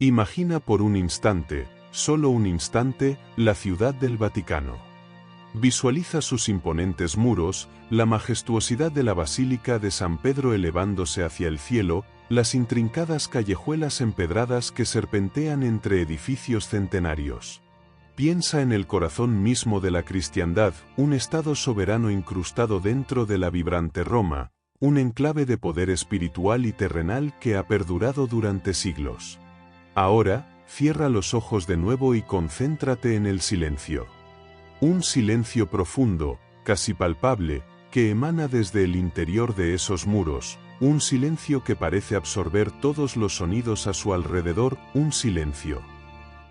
Imagina por un instante, solo un instante, la ciudad del Vaticano. Visualiza sus imponentes muros, la majestuosidad de la Basílica de San Pedro elevándose hacia el cielo, las intrincadas callejuelas empedradas que serpentean entre edificios centenarios. Piensa en el corazón mismo de la cristiandad, un estado soberano incrustado dentro de la vibrante Roma, un enclave de poder espiritual y terrenal que ha perdurado durante siglos. Ahora, cierra los ojos de nuevo y concéntrate en el silencio. Un silencio profundo, casi palpable, que emana desde el interior de esos muros, un silencio que parece absorber todos los sonidos a su alrededor, un silencio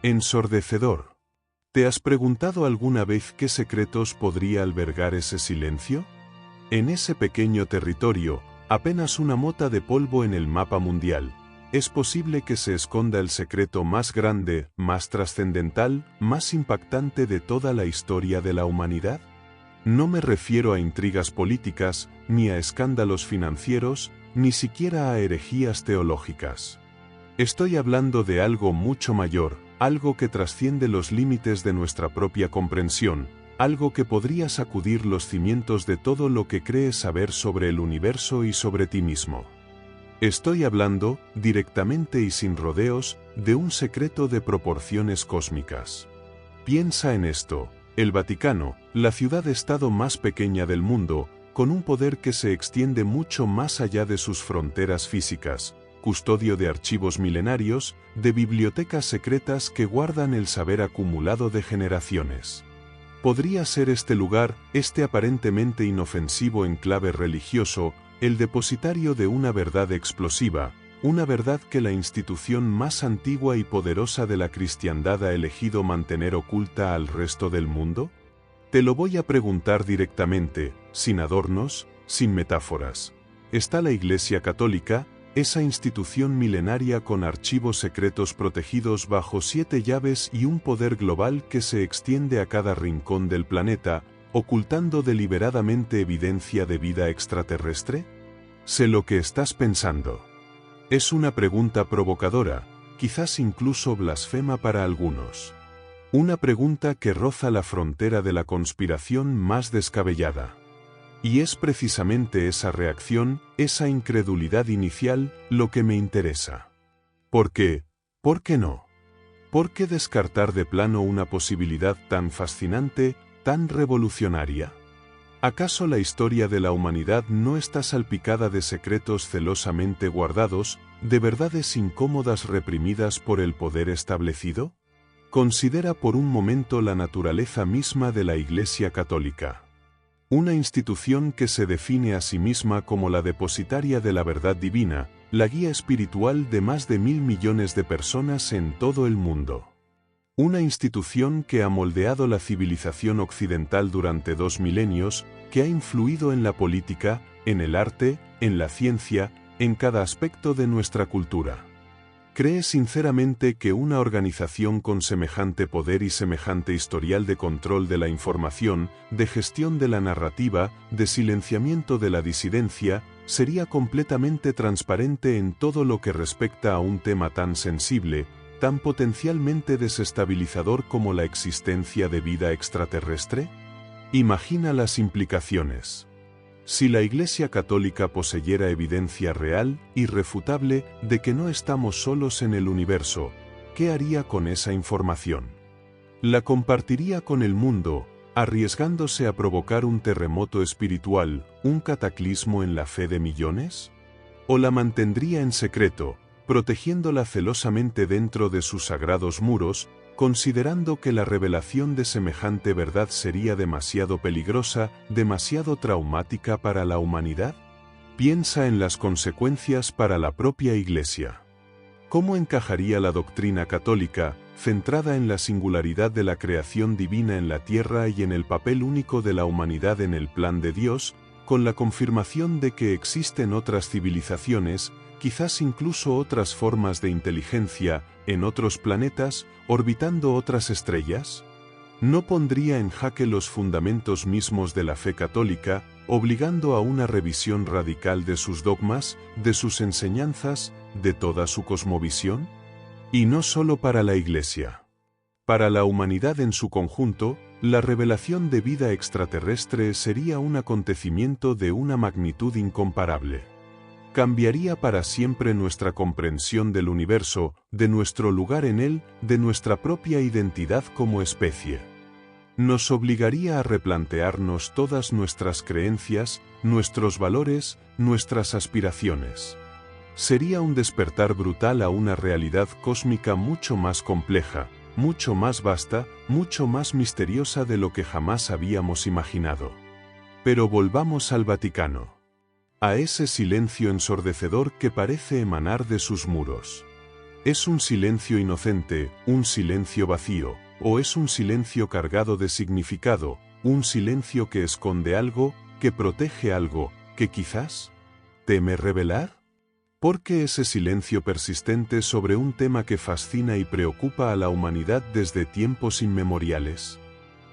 ensordecedor. ¿Te has preguntado alguna vez qué secretos podría albergar ese silencio? En ese pequeño territorio, apenas una mota de polvo en el mapa mundial, es posible que se esconda el secreto más grande, más trascendental, más impactante de toda la historia de la humanidad. No me refiero a intrigas políticas, ni a escándalos financieros, ni siquiera a herejías teológicas. Estoy hablando de algo mucho mayor, algo que trasciende los límites de nuestra propia comprensión, algo que podría sacudir los cimientos de todo lo que crees saber sobre el universo y sobre ti mismo. Estoy hablando, directamente y sin rodeos, de un secreto de proporciones cósmicas. Piensa en esto: el Vaticano, la ciudad-estado más pequeña del mundo, con un poder que se extiende mucho más allá de sus fronteras físicas, custodio de archivos milenarios, de bibliotecas secretas que guardan el saber acumulado de generaciones. Podría ser este lugar, este aparentemente inofensivo enclave religioso, el depositario de una verdad explosiva, una verdad que la institución más antigua y poderosa de la cristiandad ha elegido mantener oculta al resto del mundo? Te lo voy a preguntar directamente, sin adornos, sin metáforas. ¿Está la Iglesia Católica, esa institución milenaria con archivos secretos protegidos bajo 7 llaves y un poder global que se extiende a cada rincón del planeta, ocultando deliberadamente evidencia de vida extraterrestre? Sé lo que estás pensando. Es una pregunta provocadora, quizás incluso blasfema para algunos. Una pregunta que roza la frontera de la conspiración más descabellada. Y es precisamente esa reacción, esa incredulidad inicial, lo que me interesa. ¿Por qué? ¿Por qué no? ¿Por qué descartar de plano una posibilidad tan fascinante, tan revolucionaria? ¿Acaso la historia de la humanidad no está salpicada de secretos celosamente guardados, de verdades incómodas reprimidas por el poder establecido? Considera por un momento la naturaleza misma de la Iglesia Católica. Una institución que se define a sí misma como la depositaria de la verdad divina, la guía espiritual de más de 1.000 millones de personas en todo el mundo. Una institución que ha moldeado la civilización occidental durante 2 milenios, que ha influido en la política, en el arte, en la ciencia, en cada aspecto de nuestra cultura. ¿Crees sinceramente que una organización con semejante poder y semejante historial de control de la información, de gestión de la narrativa, de silenciamiento de la disidencia, sería completamente transparente en todo lo que respecta a un tema tan sensible, tan potencialmente desestabilizador como la existencia de vida extraterrestre? Imagina las implicaciones. Si la Iglesia Católica poseyera evidencia real, irrefutable, de que no estamos solos en el universo, ¿qué haría con esa información? ¿La compartiría con el mundo, arriesgándose a provocar un terremoto espiritual, un cataclismo en la fe de millones? ¿O la mantendría en secreto, protegiéndola celosamente dentro de sus sagrados muros, considerando que la revelación de semejante verdad sería demasiado peligrosa, demasiado traumática para la humanidad? Piensa en las consecuencias para la propia Iglesia. ¿Cómo encajaría la doctrina católica, centrada en la singularidad de la creación divina en la tierra y en el papel único de la humanidad en el plan de Dios, con la confirmación de que existen otras civilizaciones, quizás incluso otras formas de inteligencia, en otros planetas, orbitando otras estrellas? ¿No pondría en jaque los fundamentos mismos de la fe católica, obligando a una revisión radical de sus dogmas, de sus enseñanzas, de toda su cosmovisión? Y no solo para la Iglesia. Para la humanidad en su conjunto, la revelación de vida extraterrestre sería un acontecimiento de una magnitud incomparable. Cambiaría para siempre nuestra comprensión del universo, de nuestro lugar en él, de nuestra propia identidad como especie. Nos obligaría a replantearnos todas nuestras creencias, nuestros valores, nuestras aspiraciones. Sería un despertar brutal a una realidad cósmica mucho más compleja, mucho más vasta, mucho más misteriosa de lo que jamás habíamos imaginado. Pero volvamos al Vaticano. A ese silencio ensordecedor que parece emanar de sus muros. ¿Es un silencio inocente, un silencio vacío, o es un silencio cargado de significado, un silencio que esconde algo, que protege algo, que quizás teme revelar? ¿Por qué ese silencio persistente sobre un tema que fascina y preocupa a la humanidad desde tiempos inmemoriales?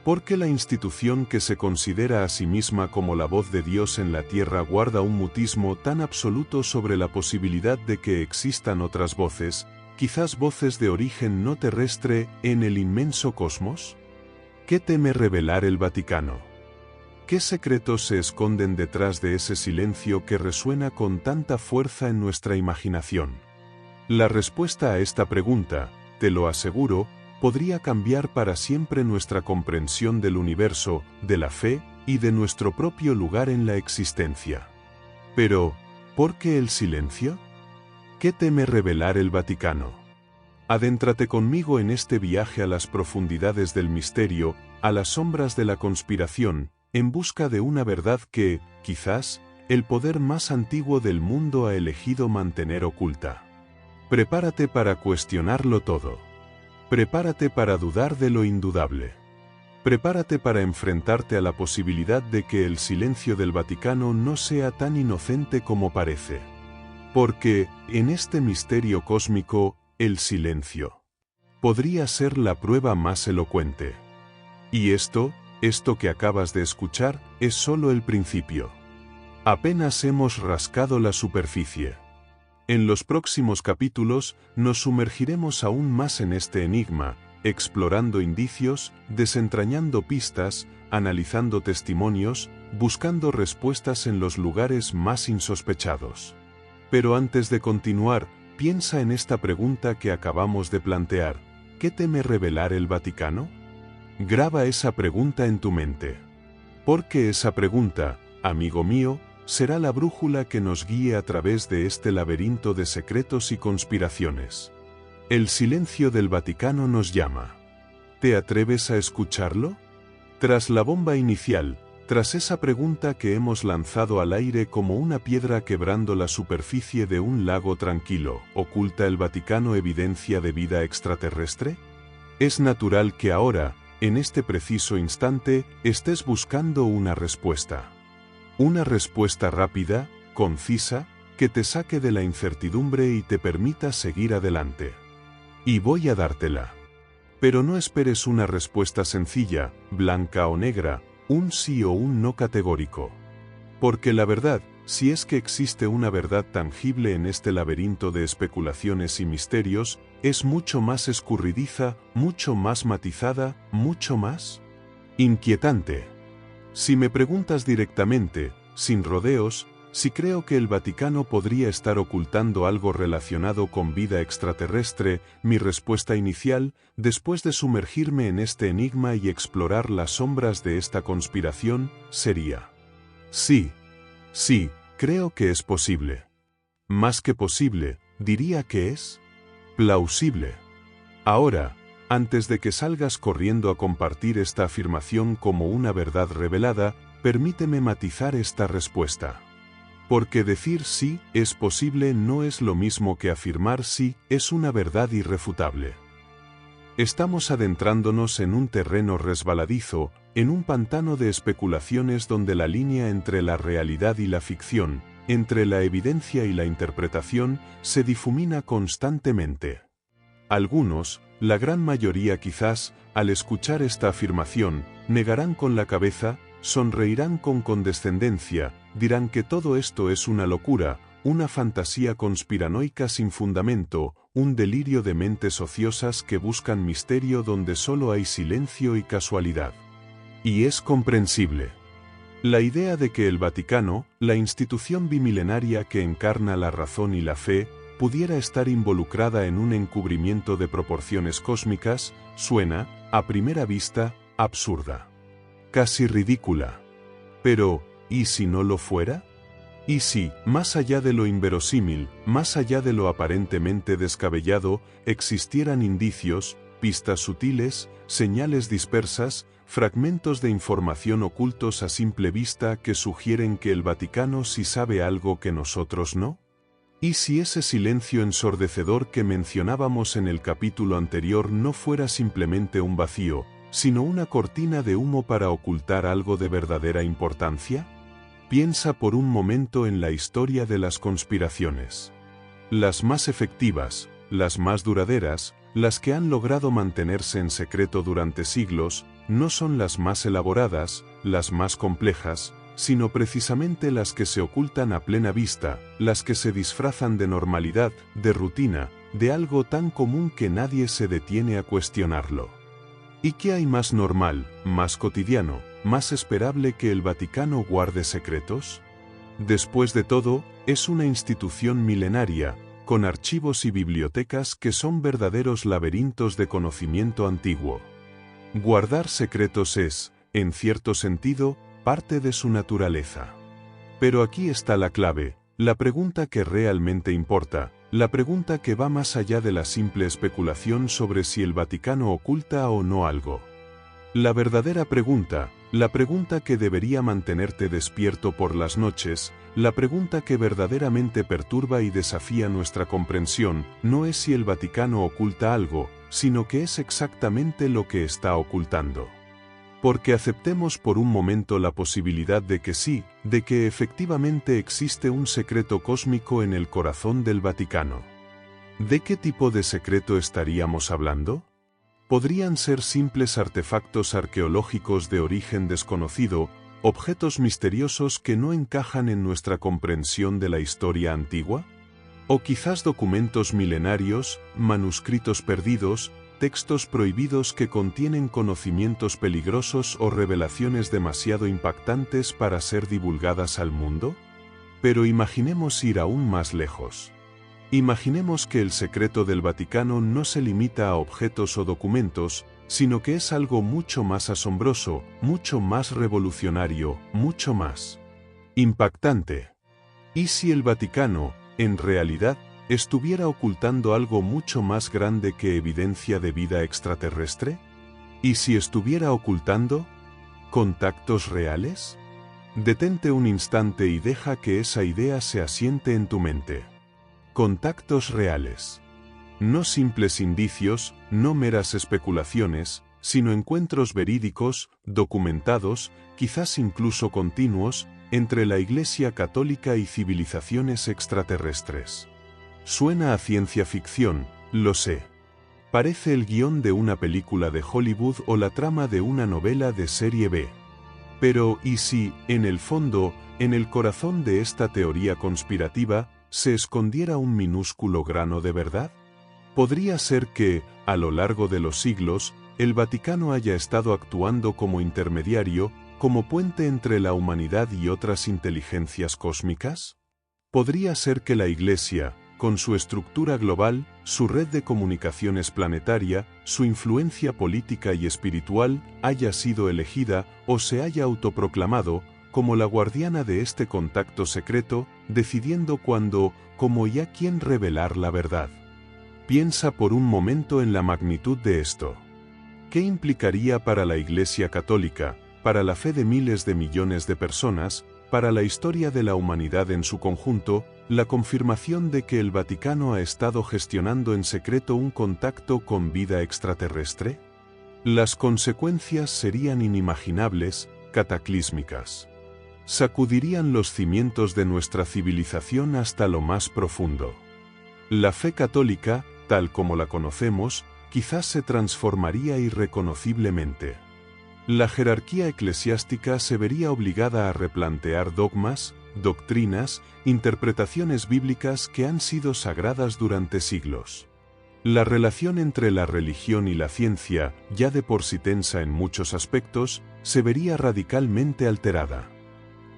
¿Por qué la institución que se considera a sí misma como la voz de Dios en la tierra guarda un mutismo tan absoluto sobre la posibilidad de que existan otras voces, quizás voces de origen no terrestre, en el inmenso cosmos? ¿Qué teme revelar el Vaticano? ¿Qué secretos se esconden detrás de ese silencio que resuena con tanta fuerza en nuestra imaginación? La respuesta a esta pregunta, te lo aseguro, podría cambiar para siempre nuestra comprensión del universo, de la fe y de nuestro propio lugar en la existencia. Pero, ¿por qué el silencio? ¿Qué teme revelar el Vaticano? Adéntrate conmigo en este viaje a las profundidades del misterio, a las sombras de la conspiración, en busca de una verdad que, quizás, el poder más antiguo del mundo ha elegido mantener oculta. Prepárate para cuestionarlo todo. Prepárate para dudar de lo indudable. Prepárate para enfrentarte a la posibilidad de que el silencio del Vaticano no sea tan inocente como parece. Porque, en este misterio cósmico, el silencio podría ser la prueba más elocuente. Y esto que acabas de escuchar, es solo el principio. Apenas hemos rascado la superficie. En los próximos capítulos, nos sumergiremos aún más en este enigma, explorando indicios, desentrañando pistas, analizando testimonios, buscando respuestas en los lugares más insospechados. Pero antes de continuar, piensa en esta pregunta que acabamos de plantear: ¿qué teme revelar el Vaticano? Graba esa pregunta en tu mente. Porque esa pregunta, amigo mío, será la brújula que nos guíe a través de este laberinto de secretos y conspiraciones. El silencio del Vaticano nos llama. ¿Te atreves a escucharlo? Tras la bomba inicial, tras esa pregunta que hemos lanzado al aire como una piedra quebrando la superficie de un lago tranquilo, ¿oculta el Vaticano evidencia de vida extraterrestre? Es natural que ahora, en este preciso instante, estés buscando una respuesta. Una respuesta rápida, concisa, que te saque de la incertidumbre y te permita seguir adelante. Y voy a dártela. Pero no esperes una respuesta sencilla, blanca o negra, un sí o un no categórico. Porque la verdad, si es que existe una verdad tangible en este laberinto de especulaciones y misterios, es mucho más escurridiza, mucho más matizada, mucho más inquietante. Si me preguntas directamente, sin rodeos, si creo que el Vaticano podría estar ocultando algo relacionado con vida extraterrestre, mi respuesta inicial, después de sumergirme en este enigma y explorar las sombras de esta conspiración, sería: sí. Sí, creo que es posible. Más que posible, diría que es plausible. Ahora, antes de que salgas corriendo a compartir esta afirmación como una verdad revelada, permíteme matizar esta respuesta. Porque decir sí es posible no es lo mismo que afirmar sí es una verdad irrefutable. Estamos adentrándonos en un terreno resbaladizo, en un pantano de especulaciones donde la línea entre la realidad y la ficción, entre la evidencia y la interpretación, se difumina constantemente. Algunos, la gran mayoría quizás, al escuchar esta afirmación, negarán con la cabeza, sonreirán con condescendencia, dirán que todo esto es una locura, una fantasía conspiranoica sin fundamento, un delirio de mentes ociosas que buscan misterio donde solo hay silencio y casualidad. Y es comprensible. La idea de que el Vaticano, la institución bimilenaria que encarna la razón y la fe, pudiera estar involucrada en un encubrimiento de proporciones cósmicas, suena, a primera vista, absurda. Casi ridícula. Pero, ¿y si no lo fuera? ¿Y si, más allá de lo inverosímil, más allá de lo aparentemente descabellado, existieran indicios, pistas sutiles, señales dispersas, fragmentos de información ocultos a simple vista que sugieren que el Vaticano sí sabe algo que nosotros no? ¿Y si ese silencio ensordecedor que mencionábamos en el capítulo anterior no fuera simplemente un vacío, sino una cortina de humo para ocultar algo de verdadera importancia? Piensa por un momento en la historia de las conspiraciones. Las más efectivas, las más duraderas, las que han logrado mantenerse en secreto durante siglos, no son las más elaboradas, las más complejas, sino precisamente las que se ocultan a plena vista, las que se disfrazan de normalidad, de rutina, de algo tan común que nadie se detiene a cuestionarlo. ¿Y qué hay más normal, más cotidiano, más esperable que el Vaticano guarde secretos? Después de todo, es una institución milenaria, con archivos y bibliotecas que son verdaderos laberintos de conocimiento antiguo. Guardar secretos es, en cierto sentido, parte de su naturaleza. Pero aquí está la clave, la pregunta que realmente importa, la pregunta que va más allá de la simple especulación sobre si el Vaticano oculta o no algo. La verdadera pregunta, la pregunta que debería mantenerte despierto por las noches, la pregunta que verdaderamente perturba y desafía nuestra comprensión, no es si el Vaticano oculta algo, sino que es exactamente lo que está ocultando. Porque aceptemos por un momento la posibilidad de que sí, de que efectivamente existe un secreto cósmico en el corazón del Vaticano. ¿De qué tipo de secreto estaríamos hablando? Podrían ser simples artefactos arqueológicos de origen desconocido, objetos misteriosos que no encajan en nuestra comprensión de la historia antigua. O quizás documentos milenarios, manuscritos perdidos, textos prohibidos que contienen conocimientos peligrosos o revelaciones demasiado impactantes para ser divulgadas al mundo. Pero imaginemos ir aún más lejos. Imaginemos que el secreto del Vaticano no se limita a objetos o documentos, sino que es algo mucho más asombroso, mucho más revolucionario, mucho más impactante. ¿Y si el Vaticano, en realidad, estuviera ocultando algo mucho más grande que evidencia de vida extraterrestre? ¿Y si estuviera ocultando contactos reales? Detente un instante y deja que esa idea se asiente en tu mente. Contactos reales. No simples indicios, no meras especulaciones, sino encuentros verídicos, documentados, quizás incluso continuos, entre la Iglesia Católica y civilizaciones extraterrestres. Suena a ciencia ficción, lo sé. Parece el guión de una película de Hollywood o la trama de una novela de serie B. Pero, ¿y si, en el fondo, en el corazón de esta teoría conspirativa, se escondiera un minúsculo grano de verdad? Podría ser que, a lo largo de los siglos, el Vaticano haya estado actuando como intermediario, como puente entre la humanidad y otras inteligencias cósmicas. Podría ser que la Iglesia, con su estructura global, su red de comunicaciones planetaria, su influencia política y espiritual, haya sido elegida, o se haya autoproclamado, como la guardiana de este contacto secreto, decidiendo cuándo, cómo y a quién revelar la verdad. Piensa por un momento en la magnitud de esto. ¿Qué implicaría para la Iglesia Católica, para la fe de miles de millones de personas, para la historia de la humanidad en su conjunto, la confirmación de que el Vaticano ha estado gestionando en secreto un contacto con vida extraterrestre? Las consecuencias serían inimaginables, cataclísmicas. Sacudirían los cimientos de nuestra civilización hasta lo más profundo. La fe católica, tal como la conocemos, quizás se transformaría irreconociblemente. La jerarquía eclesiástica se vería obligada a replantear dogmas, doctrinas, interpretaciones bíblicas que han sido sagradas durante siglos. La relación entre la religión y la ciencia, ya de por sí tensa en muchos aspectos, se vería radicalmente alterada.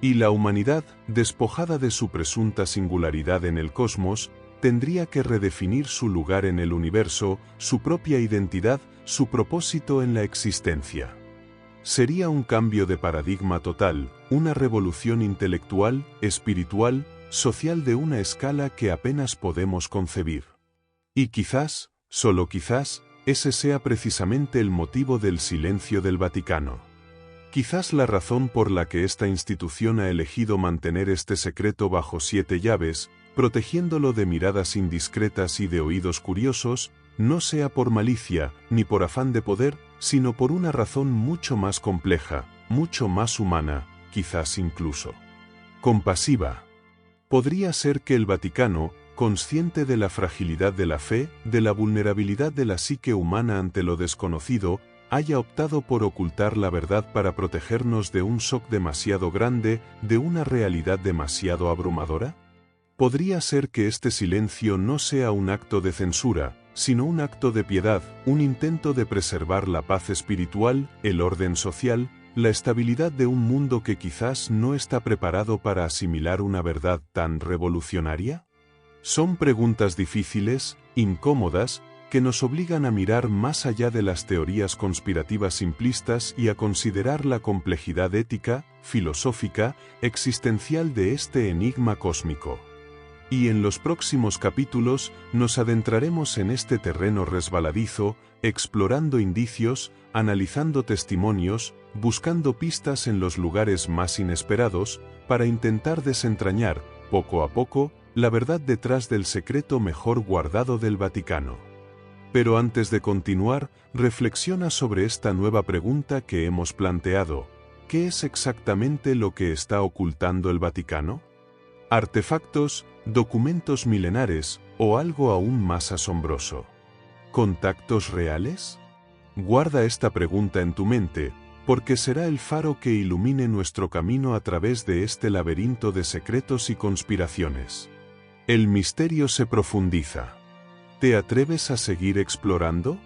Y la humanidad, despojada de su presunta singularidad en el cosmos, tendría que redefinir su lugar en el universo, su propia identidad, su propósito en la existencia. Sería un cambio de paradigma total, una revolución intelectual, espiritual, social de una escala que apenas podemos concebir. Y quizás, solo quizás, ese sea precisamente el motivo del silencio del Vaticano. Quizás la razón por la que esta institución ha elegido mantener este secreto bajo 7 llaves, protegiéndolo de miradas indiscretas y de oídos curiosos, no sea por malicia, ni por afán de poder, sino por una razón mucho más compleja, mucho más humana, quizás incluso compasiva. Podría ser que el Vaticano, consciente de la fragilidad de la fe, de la vulnerabilidad de la psique humana ante lo desconocido, haya optado por ocultar la verdad para protegernos de un shock demasiado grande, de una realidad demasiado abrumadora. ¿Podría ser que este silencio no sea un acto de censura, sino un acto de piedad, un intento de preservar la paz espiritual, el orden social, la estabilidad de un mundo que quizás no está preparado para asimilar una verdad tan revolucionaria? Son preguntas difíciles, incómodas, que nos obligan a mirar más allá de las teorías conspirativas simplistas y a considerar la complejidad ética, filosófica, existencial de este enigma cósmico. Y en los próximos capítulos nos adentraremos en este terreno resbaladizo, explorando indicios, analizando testimonios, buscando pistas en los lugares más inesperados, para intentar desentrañar, poco a poco, la verdad detrás del secreto mejor guardado del Vaticano. Pero antes de continuar, reflexiona sobre esta nueva pregunta que hemos planteado: ¿qué es exactamente lo que está ocultando el Vaticano? ¿Artefactos, documentos milenares o algo aún más asombroso? ¿Contactos reales? Guarda esta pregunta en tu mente, porque será el faro que ilumine nuestro camino a través de este laberinto de secretos y conspiraciones. El misterio se profundiza. ¿Te atreves a seguir explorando?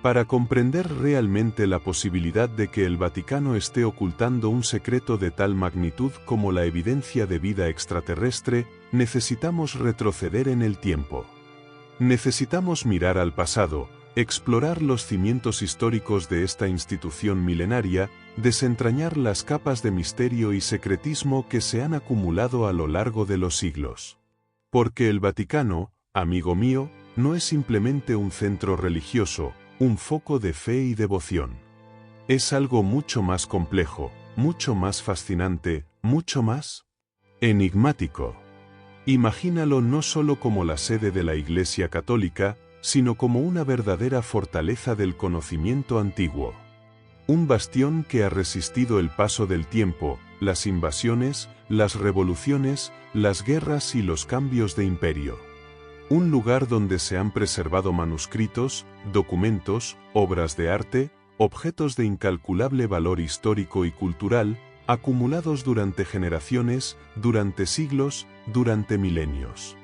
Para comprender realmente la posibilidad de que el Vaticano esté ocultando un secreto de tal magnitud como la evidencia de vida extraterrestre, necesitamos retroceder en el tiempo. Necesitamos mirar al pasado, explorar los cimientos históricos de esta institución milenaria, desentrañar las capas de misterio y secretismo que se han acumulado a lo largo de los siglos. Porque el Vaticano, amigo mío, no es simplemente un centro religioso, un foco de fe y devoción. Es algo mucho más complejo, mucho más fascinante, mucho más enigmático. Imagínalo no solo como la sede de la Iglesia Católica, sino como una verdadera fortaleza del conocimiento antiguo. Un bastión que ha resistido el paso del tiempo, las invasiones, las revoluciones, las guerras y los cambios de imperio. Un lugar donde se han preservado manuscritos, documentos, obras de arte, objetos de incalculable valor histórico y cultural, acumulados durante generaciones, durante siglos, durante milenios.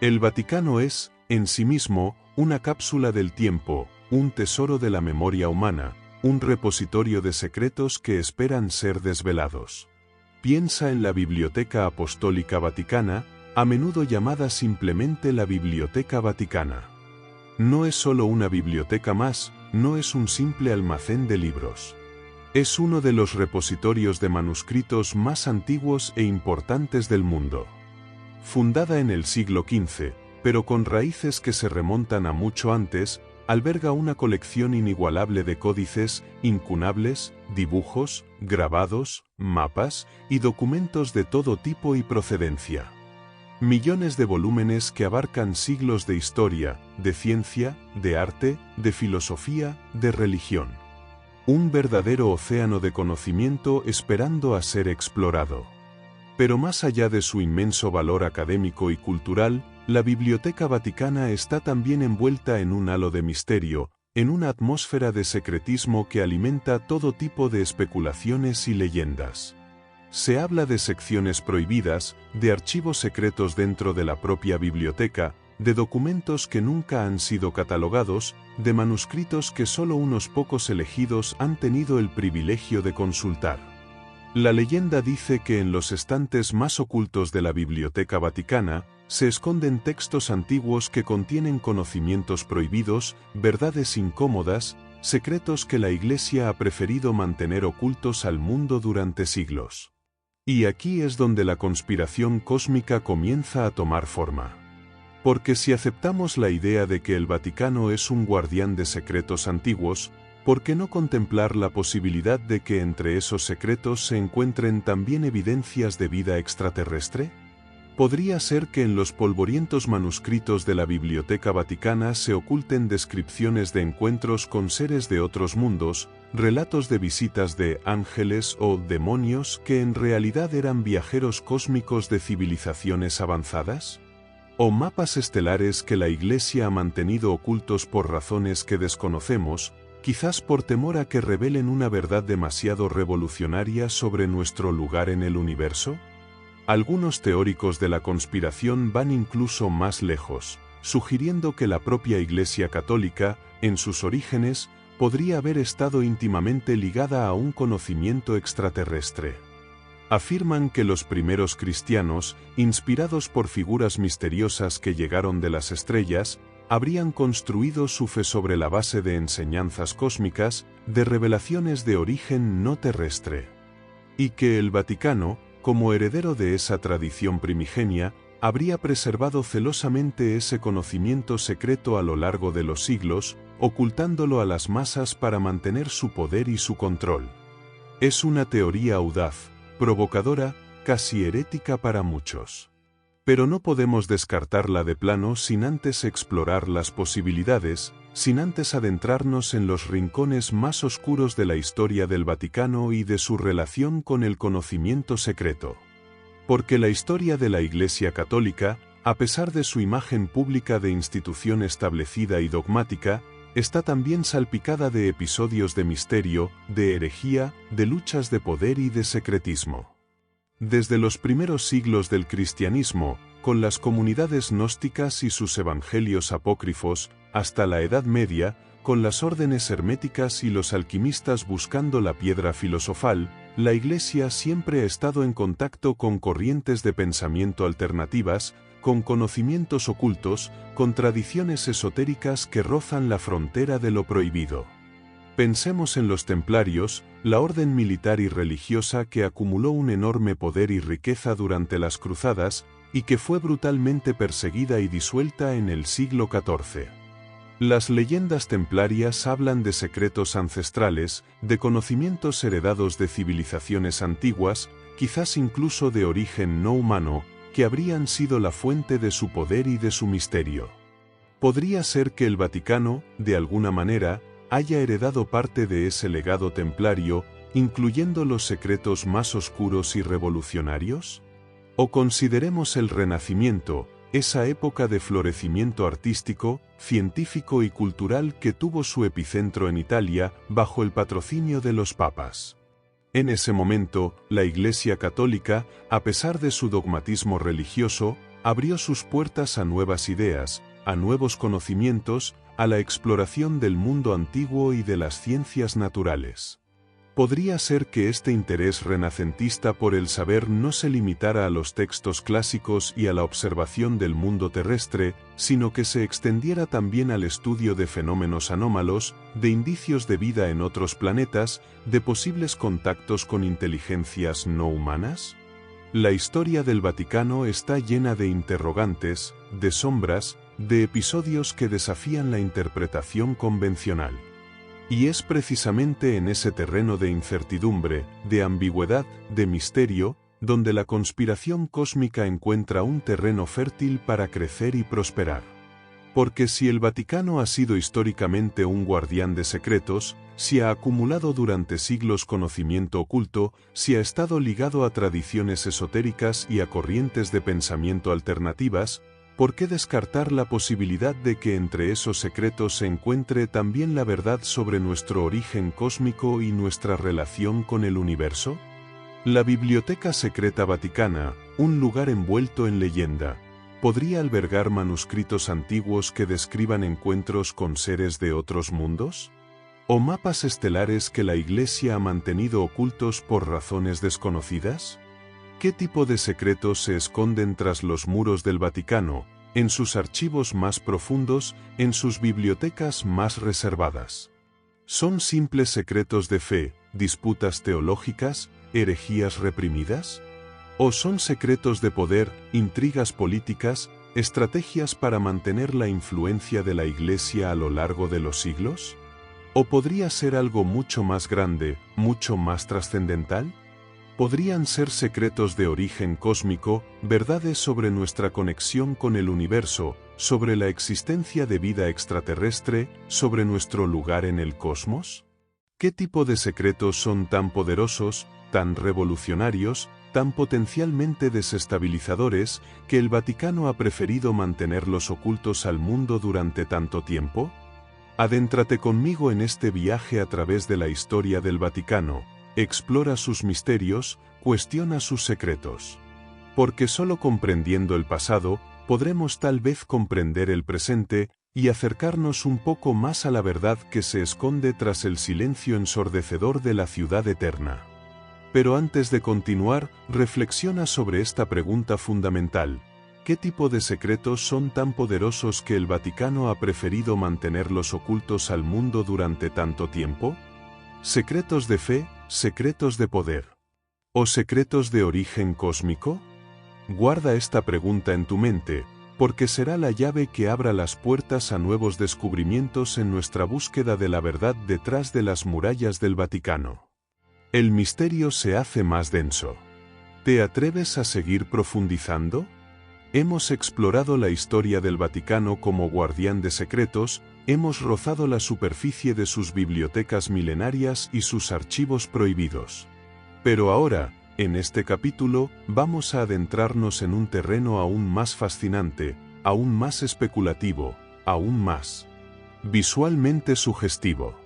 El Vaticano es, en sí mismo, una cápsula del tiempo, un tesoro de la memoria humana, un repositorio de secretos que esperan ser desvelados. Piensa en la Biblioteca Apostólica Vaticana, a menudo llamada simplemente la Biblioteca Vaticana. No es solo una biblioteca más, no es un simple almacén de libros. Es uno de los repositorios de manuscritos más antiguos e importantes del mundo. Fundada en el siglo XV, pero con raíces que se remontan a mucho antes, alberga una colección inigualable de códices, incunables, dibujos, grabados, mapas y documentos de todo tipo y procedencia. Millones de volúmenes que abarcan siglos de historia, de ciencia, de arte, de filosofía, de religión. Un verdadero océano de conocimiento esperando a ser explorado. Pero más allá de su inmenso valor académico y cultural, la Biblioteca Vaticana está también envuelta en un halo de misterio, en una atmósfera de secretismo que alimenta todo tipo de especulaciones y leyendas. Se habla de secciones prohibidas, de archivos secretos dentro de la propia biblioteca, de documentos que nunca han sido catalogados, de manuscritos que solo unos pocos elegidos han tenido el privilegio de consultar. La leyenda dice que en los estantes más ocultos de la Biblioteca Vaticana, se esconden textos antiguos que contienen conocimientos prohibidos, verdades incómodas, secretos que la Iglesia ha preferido mantener ocultos al mundo durante siglos. Y aquí es donde la conspiración cósmica comienza a tomar forma. Porque si aceptamos la idea de que el Vaticano es un guardián de secretos antiguos, ¿por qué no contemplar la posibilidad de que entre esos secretos se encuentren también evidencias de vida extraterrestre? Podría ser que en los polvorientos manuscritos de la Biblioteca Vaticana se oculten descripciones de encuentros con seres de otros mundos, relatos de visitas de ángeles o demonios que en realidad eran viajeros cósmicos de civilizaciones avanzadas, o mapas estelares que la Iglesia ha mantenido ocultos por razones que desconocemos, quizás por temor a que revelen una verdad demasiado revolucionaria sobre nuestro lugar en el universo. Algunos teóricos de la conspiración van incluso más lejos, sugiriendo que la propia Iglesia Católica, en sus orígenes, podría haber estado íntimamente ligada a un conocimiento extraterrestre. Afirman que los primeros cristianos, inspirados por figuras misteriosas que llegaron de las estrellas, habrían construido su fe sobre la base de enseñanzas cósmicas, de revelaciones de origen no terrestre. Y que el Vaticano, como heredero de esa tradición primigenia, habría preservado celosamente ese conocimiento secreto a lo largo de los siglos, ocultándolo a las masas para mantener su poder y su control. Es una teoría audaz, provocadora, casi herética para muchos. Pero no podemos descartarla de plano sin antes explorar las posibilidades, sin antes adentrarnos en los rincones más oscuros de la historia del Vaticano y de su relación con el conocimiento secreto. Porque la historia de la Iglesia Católica, a pesar de su imagen pública de institución establecida y dogmática, está también salpicada de episodios de misterio, de herejía, de luchas de poder y de secretismo. Desde los primeros siglos del cristianismo, con las comunidades gnósticas y sus evangelios apócrifos, hasta la Edad Media, con las órdenes herméticas y los alquimistas buscando la piedra filosofal, la Iglesia siempre ha estado en contacto con corrientes de pensamiento alternativas, con conocimientos ocultos, con tradiciones esotéricas que rozan la frontera de lo prohibido. Pensemos en los templarios, la orden militar y religiosa que acumuló un enorme poder y riqueza durante las cruzadas, y que fue brutalmente perseguida y disuelta en el siglo XIV. Las leyendas templarias hablan de secretos ancestrales, de conocimientos heredados de civilizaciones antiguas, quizás incluso de origen no humano, que habrían sido la fuente de su poder y de su misterio. Podría ser que el Vaticano, de alguna manera, haya heredado parte de ese legado templario, incluyendo los secretos más oscuros y revolucionarios. O consideremos el Renacimiento, esa época de florecimiento artístico, científico y cultural que tuvo su epicentro en Italia, bajo el patrocinio de los papas. En ese momento, la Iglesia Católica, a pesar de su dogmatismo religioso, abrió sus puertas a nuevas ideas, a nuevos conocimientos, a la exploración del mundo antiguo y de las ciencias naturales. Podría ser que este interés renacentista por el saber no se limitara a los textos clásicos y a la observación del mundo terrestre, sino que se extendiera también al estudio de fenómenos anómalos, de indicios de vida en otros planetas, de posibles contactos con inteligencias no humanas. La historia del Vaticano está llena de interrogantes, de sombras, de episodios que desafían la interpretación convencional. Y es precisamente en ese terreno de incertidumbre, de ambigüedad, de misterio, donde la conspiración cósmica encuentra un terreno fértil para crecer y prosperar. Porque si el Vaticano ha sido históricamente un guardián de secretos, si ha acumulado durante siglos conocimiento oculto, si ha estado ligado a tradiciones esotéricas y a corrientes de pensamiento alternativas, ¿por qué descartar la posibilidad de que entre esos secretos se encuentre también la verdad sobre nuestro origen cósmico y nuestra relación con el universo? La Biblioteca Secreta Vaticana, un lugar envuelto en leyenda, ¿podría albergar manuscritos antiguos que describan encuentros con seres de otros mundos? ¿O mapas estelares que la Iglesia ha mantenido ocultos por razones desconocidas? ¿Qué tipo de secretos se esconden tras los muros del Vaticano, en sus archivos más profundos, en sus bibliotecas más reservadas? ¿Son simples secretos de fe, disputas teológicas, herejías reprimidas? ¿O son secretos de poder, intrigas políticas, estrategias para mantener la influencia de la Iglesia a lo largo de los siglos? ¿O podría ser algo mucho más grande, mucho más trascendental? ¿Podrían ser secretos de origen cósmico, verdades sobre nuestra conexión con el universo, sobre la existencia de vida extraterrestre, sobre nuestro lugar en el cosmos? ¿Qué tipo de secretos son tan poderosos, tan revolucionarios, tan potencialmente desestabilizadores, que el Vaticano ha preferido mantenerlos ocultos al mundo durante tanto tiempo? Adéntrate conmigo en este viaje a través de la historia del Vaticano, explora sus misterios, cuestiona sus secretos. Porque solo comprendiendo el pasado, podremos tal vez comprender el presente y acercarnos un poco más a la verdad que se esconde tras el silencio ensordecedor de la ciudad eterna. Pero antes de continuar, reflexiona sobre esta pregunta fundamental. ¿Qué tipo de secretos son tan poderosos que el Vaticano ha preferido mantenerlos ocultos al mundo durante tanto tiempo? ¿Secretos de fe, secretos de poder? ¿O secretos de origen cósmico? Guarda esta pregunta en tu mente, porque será la llave que abra las puertas a nuevos descubrimientos en nuestra búsqueda de la verdad detrás de las murallas del Vaticano. El misterio se hace más denso. ¿Te atreves a seguir profundizando? Hemos explorado la historia del Vaticano como guardián de secretos, hemos rozado la superficie de sus bibliotecas milenarias y sus archivos prohibidos. Pero ahora, en este capítulo, vamos a adentrarnos en un terreno aún más fascinante, aún más especulativo, aún más visualmente sugestivo.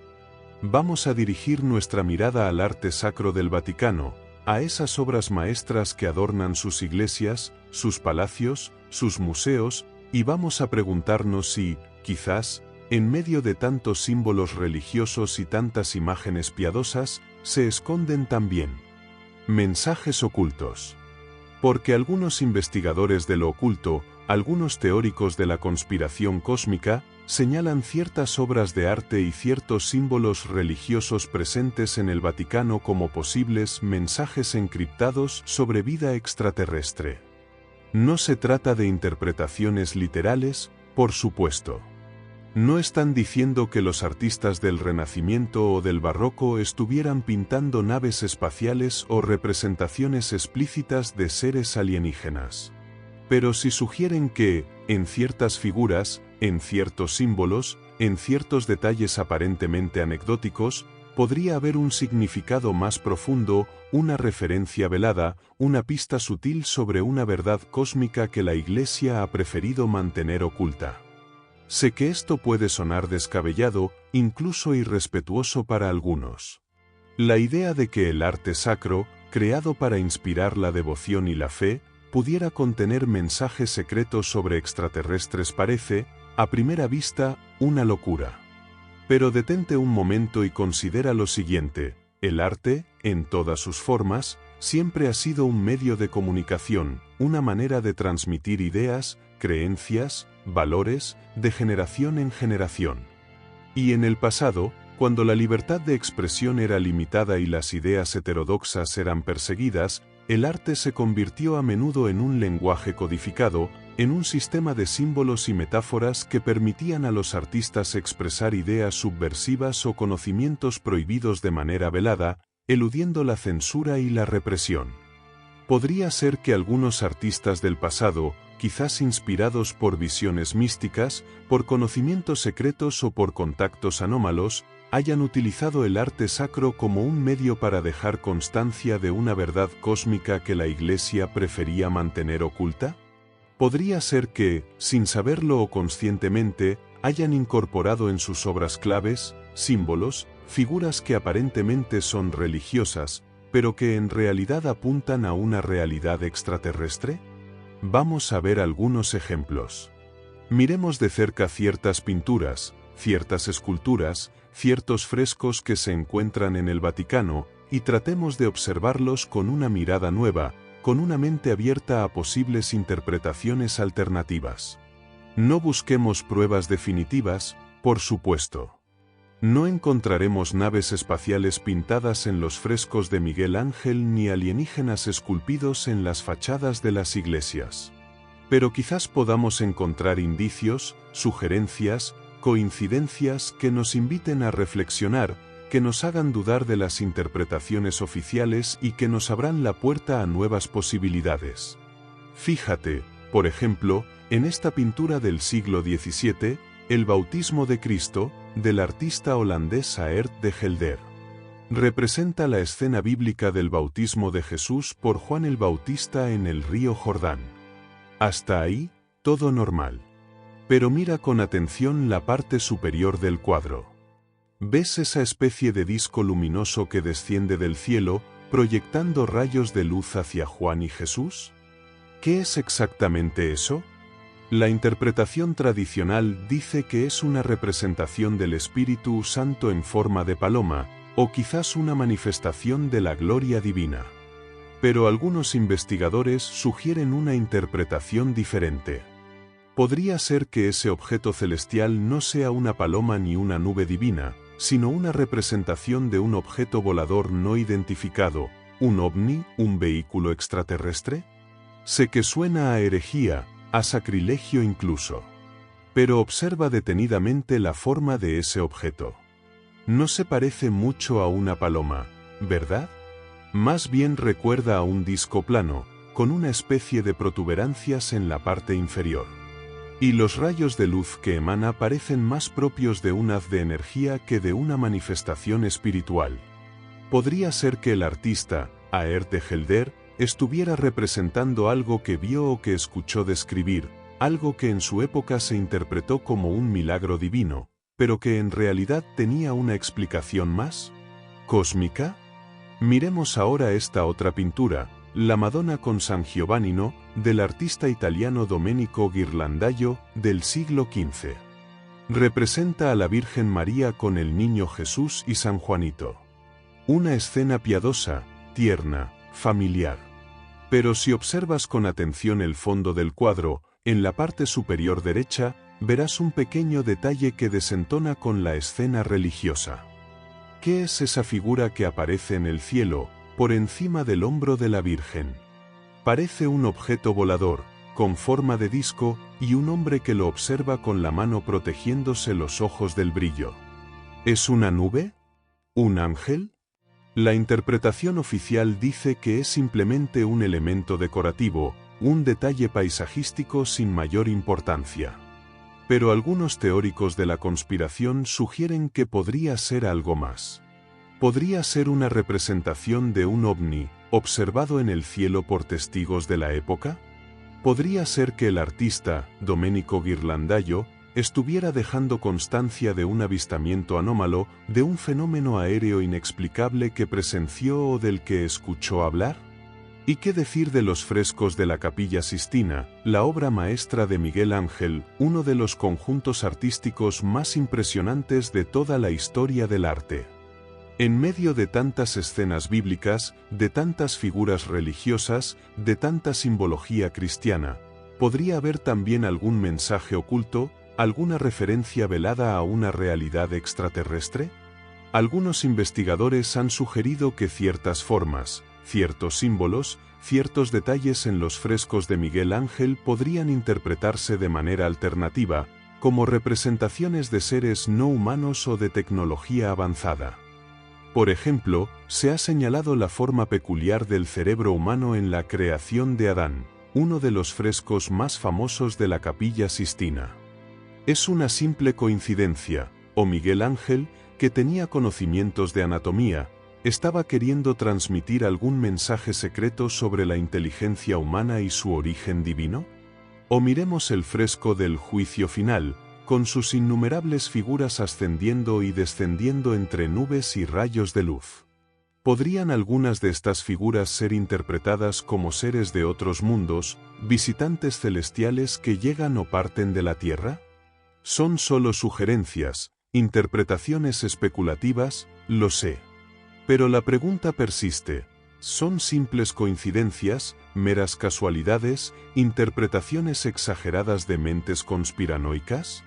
Vamos a dirigir nuestra mirada al arte sacro del Vaticano, a esas obras maestras que adornan sus iglesias, sus palacios, sus museos, y vamos a preguntarnos si, quizás, en medio de tantos símbolos religiosos y tantas imágenes piadosas, se esconden también mensajes ocultos. Porque algunos investigadores de lo oculto, algunos teóricos de la conspiración cósmica, señalan ciertas obras de arte y ciertos símbolos religiosos presentes en el Vaticano como posibles mensajes encriptados sobre vida extraterrestre. No se trata de interpretaciones literales, por supuesto. No están diciendo que los artistas del Renacimiento o del Barroco estuvieran pintando naves espaciales o representaciones explícitas de seres alienígenas. Pero sí sugieren que, en ciertas figuras, en ciertos símbolos, en ciertos detalles aparentemente anecdóticos, podría haber un significado más profundo, una referencia velada, una pista sutil sobre una verdad cósmica que la Iglesia ha preferido mantener oculta. Sé que esto puede sonar descabellado, incluso irrespetuoso para algunos. La idea de que el arte sacro, creado para inspirar la devoción y la fe, pudiera contener mensajes secretos sobre extraterrestres parece, a primera vista, una locura. Pero detente un momento y considera lo siguiente: el arte, en todas sus formas, siempre ha sido un medio de comunicación, una manera de transmitir ideas, creencias, valores, de generación en generación. Y en el pasado, cuando la libertad de expresión era limitada y las ideas heterodoxas eran perseguidas, el arte se convirtió a menudo en un lenguaje codificado, en un sistema de símbolos y metáforas que permitían a los artistas expresar ideas subversivas o conocimientos prohibidos de manera velada, eludiendo la censura y la represión. Podría ser que algunos artistas del pasado, quizás inspirados por visiones místicas, por conocimientos secretos o por contactos anómalos, hayan utilizado el arte sacro como un medio para dejar constancia de una verdad cósmica que la Iglesia prefería mantener oculta. Podría ser que, sin saberlo o conscientemente, hayan incorporado en sus obras claves, símbolos, figuras que aparentemente son religiosas, pero que en realidad apuntan a una realidad extraterrestre? Vamos a ver algunos ejemplos. Miremos de cerca ciertas pinturas, ciertas esculturas, ciertos frescos que se encuentran en el Vaticano, y tratemos de observarlos con una mirada nueva, con una mente abierta a posibles interpretaciones alternativas. No busquemos pruebas definitivas, por supuesto. No encontraremos naves espaciales pintadas en los frescos de Miguel Ángel ni alienígenas esculpidos en las fachadas de las iglesias. Pero quizás podamos encontrar indicios, sugerencias, coincidencias que nos inviten a reflexionar, que nos hagan dudar de las interpretaciones oficiales y que nos abran la puerta a nuevas posibilidades. Fíjate, por ejemplo, en esta pintura del siglo XVII, El bautismo de Cristo, del artista holandés Aert de Gelder. Representa la escena bíblica del bautismo de Jesús por Juan el Bautista en el río Jordán. Hasta ahí, todo normal. Pero mira con atención la parte superior del cuadro. ¿Ves esa especie de disco luminoso que desciende del cielo, proyectando rayos de luz hacia Juan y Jesús? ¿Qué es exactamente eso? La interpretación tradicional dice que es una representación del Espíritu Santo en forma de paloma, o quizás una manifestación de la gloria divina. Pero algunos investigadores sugieren una interpretación diferente. Podría ser que ese objeto celestial no sea una paloma ni una nube divina, sino una representación de un objeto volador no identificado, un ovni, un vehículo extraterrestre. Sé que suena a herejía, a sacrilegio incluso. Pero observa detenidamente la forma de ese objeto. No se parece mucho a una paloma, ¿verdad? Más bien recuerda a un disco plano, con una especie de protuberancias en la parte inferior. Y los rayos de luz que emana parecen más propios de un haz de energía que de una manifestación espiritual. Podría ser que el artista, Aert de Gelder, estuviera representando algo que vio o que escuchó describir, algo que en su época se interpretó como un milagro divino, pero que en realidad tenía una explicación más cósmica. Miremos ahora esta otra pintura, La Madonna con San Giovannino, del artista italiano Domenico Ghirlandaio, del siglo XV. Representa a la Virgen María con el Niño Jesús y San Juanito. Una escena piadosa, tierna, familiar. Pero si observas con atención el fondo del cuadro, en la parte superior derecha, verás un pequeño detalle que desentona con la escena religiosa. ¿Qué es esa figura que aparece en el cielo, por encima del hombro de la Virgen? Parece un objeto volador, con forma de disco, y un hombre que lo observa con la mano protegiéndose los ojos del brillo. ¿Es una nube? ¿Un ángel? La interpretación oficial dice que es simplemente un elemento decorativo, un detalle paisajístico sin mayor importancia. Pero algunos teóricos de la conspiración sugieren que podría ser algo más. Podría ser una representación de un ovni, observado en el cielo por testigos de la época. Podría ser que el artista, Domenico Ghirlandaio, estuviera dejando constancia de un avistamiento anómalo, de un fenómeno aéreo inexplicable que presenció o del que escuchó hablar. ¿Y qué decir de los frescos de la Capilla Sistina, la obra maestra de Miguel Ángel, uno de los conjuntos artísticos más impresionantes de toda la historia del arte? En medio de tantas escenas bíblicas, de tantas figuras religiosas, de tanta simbología cristiana, ¿podría haber también algún mensaje oculto, alguna referencia velada a una realidad extraterrestre? Algunos investigadores han sugerido que ciertas formas, ciertos símbolos, ciertos detalles en los frescos de Miguel Ángel podrían interpretarse de manera alternativa, como representaciones de seres no humanos o de tecnología avanzada. Por ejemplo, se ha señalado la forma peculiar del cerebro humano en la creación de Adán, uno de los frescos más famosos de la Capilla Sistina. ¿Es una simple coincidencia, o Miguel Ángel, que tenía conocimientos de anatomía, estaba queriendo transmitir algún mensaje secreto sobre la inteligencia humana y su origen divino? O miremos el fresco del Juicio Final, con sus innumerables figuras ascendiendo y descendiendo entre nubes y rayos de luz. ¿Podrían algunas de estas figuras ser interpretadas como seres de otros mundos, visitantes celestiales que llegan o parten de la Tierra? Son solo sugerencias, interpretaciones especulativas, lo sé. Pero la pregunta persiste. ¿Son simples coincidencias, meras casualidades, interpretaciones exageradas de mentes conspiranoicas?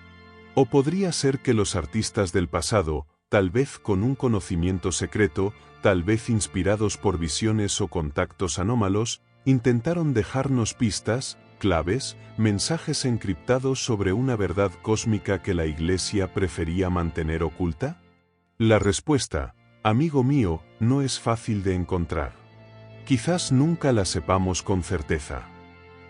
¿O podría ser que los artistas del pasado, tal vez con un conocimiento secreto, tal vez inspirados por visiones o contactos anómalos, intentaron dejarnos pistas, claves, mensajes encriptados sobre una verdad cósmica que la Iglesia prefería mantener oculta? La respuesta, amigo mío, no es fácil de encontrar. Quizás nunca la sepamos con certeza.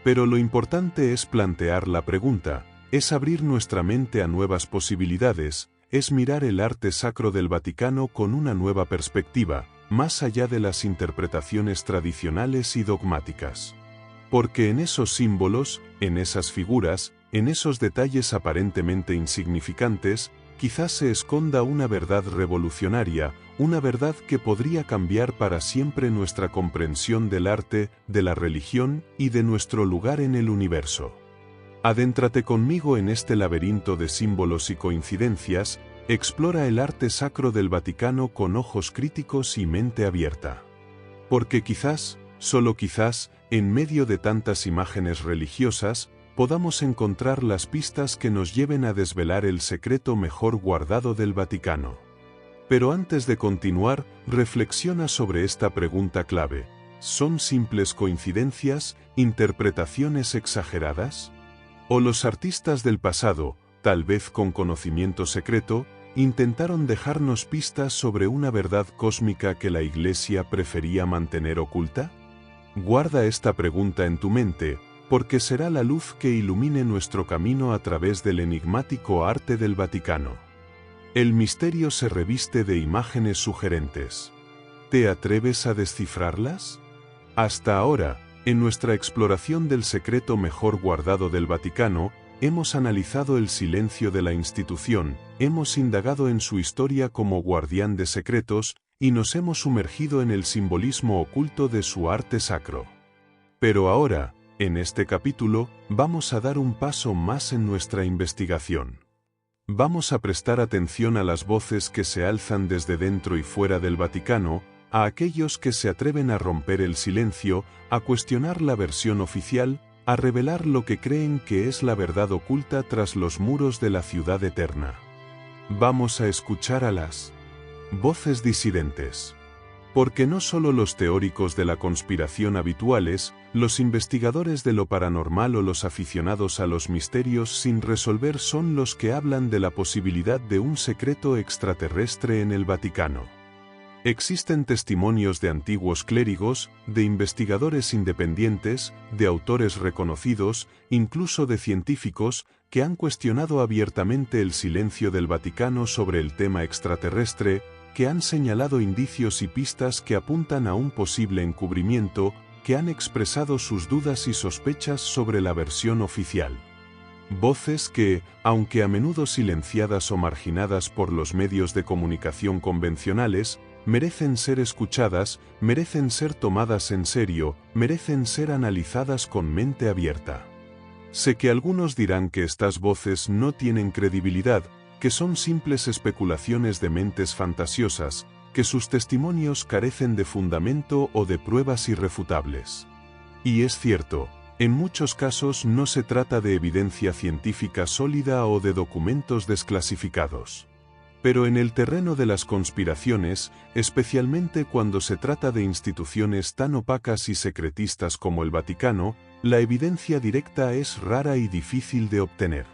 Pero lo importante es plantear la pregunta, es abrir nuestra mente a nuevas posibilidades, es mirar el arte sacro del Vaticano con una nueva perspectiva, más allá de las interpretaciones tradicionales y dogmáticas. Porque en esos símbolos, en esas figuras, en esos detalles aparentemente insignificantes, quizás se esconda una verdad revolucionaria, una verdad que podría cambiar para siempre nuestra comprensión del arte, de la religión y de nuestro lugar en el universo. Adéntrate conmigo en este laberinto de símbolos y coincidencias, explora el arte sacro del Vaticano con ojos críticos y mente abierta. Porque quizás, solo quizás, en medio de tantas imágenes religiosas, podamos encontrar las pistas que nos lleven a desvelar el secreto mejor guardado del Vaticano. Pero antes de continuar, reflexiona sobre esta pregunta clave. ¿Son simples coincidencias, interpretaciones exageradas? ¿O los artistas del pasado, tal vez con conocimiento secreto, intentaron dejarnos pistas sobre una verdad cósmica que la Iglesia prefería mantener oculta? Guarda esta pregunta en tu mente, porque será la luz que ilumine nuestro camino a través del enigmático arte del Vaticano. El misterio se reviste de imágenes sugerentes. ¿Te atreves a descifrarlas? Hasta ahora, en nuestra exploración del secreto mejor guardado del Vaticano, hemos analizado el silencio de la institución, hemos indagado en su historia como guardián de secretos, y nos hemos sumergido en el simbolismo oculto de su arte sacro. Pero ahora, en este capítulo, vamos a dar un paso más en nuestra investigación. Vamos a prestar atención a las voces que se alzan desde dentro y fuera del Vaticano, a aquellos que se atreven a romper el silencio, a cuestionar la versión oficial, a revelar lo que creen que es la verdad oculta tras los muros de la ciudad eterna. Vamos a escuchar a las voces disidentes. Porque no solo los teóricos de la conspiración habituales, los investigadores de lo paranormal o los aficionados a los misterios sin resolver son los que hablan de la posibilidad de un secreto extraterrestre en el Vaticano. Existen testimonios de antiguos clérigos, de investigadores independientes, de autores reconocidos, incluso de científicos, que han cuestionado abiertamente el silencio del Vaticano sobre el tema extraterrestre, que han señalado indicios y pistas que apuntan a un posible encubrimiento, que han expresado sus dudas y sospechas sobre la versión oficial. Voces que, aunque a menudo silenciadas o marginadas por los medios de comunicación convencionales, merecen ser escuchadas, merecen ser tomadas en serio, merecen ser analizadas con mente abierta. Sé que algunos dirán que estas voces no tienen credibilidad, que son simples especulaciones de mentes fantasiosas, que sus testimonios carecen de fundamento o de pruebas irrefutables. Y es cierto, en muchos casos no se trata de evidencia científica sólida o de documentos desclasificados. Pero en el terreno de las conspiraciones, especialmente cuando se trata de instituciones tan opacas y secretistas como el Vaticano, la evidencia directa es rara y difícil de obtener.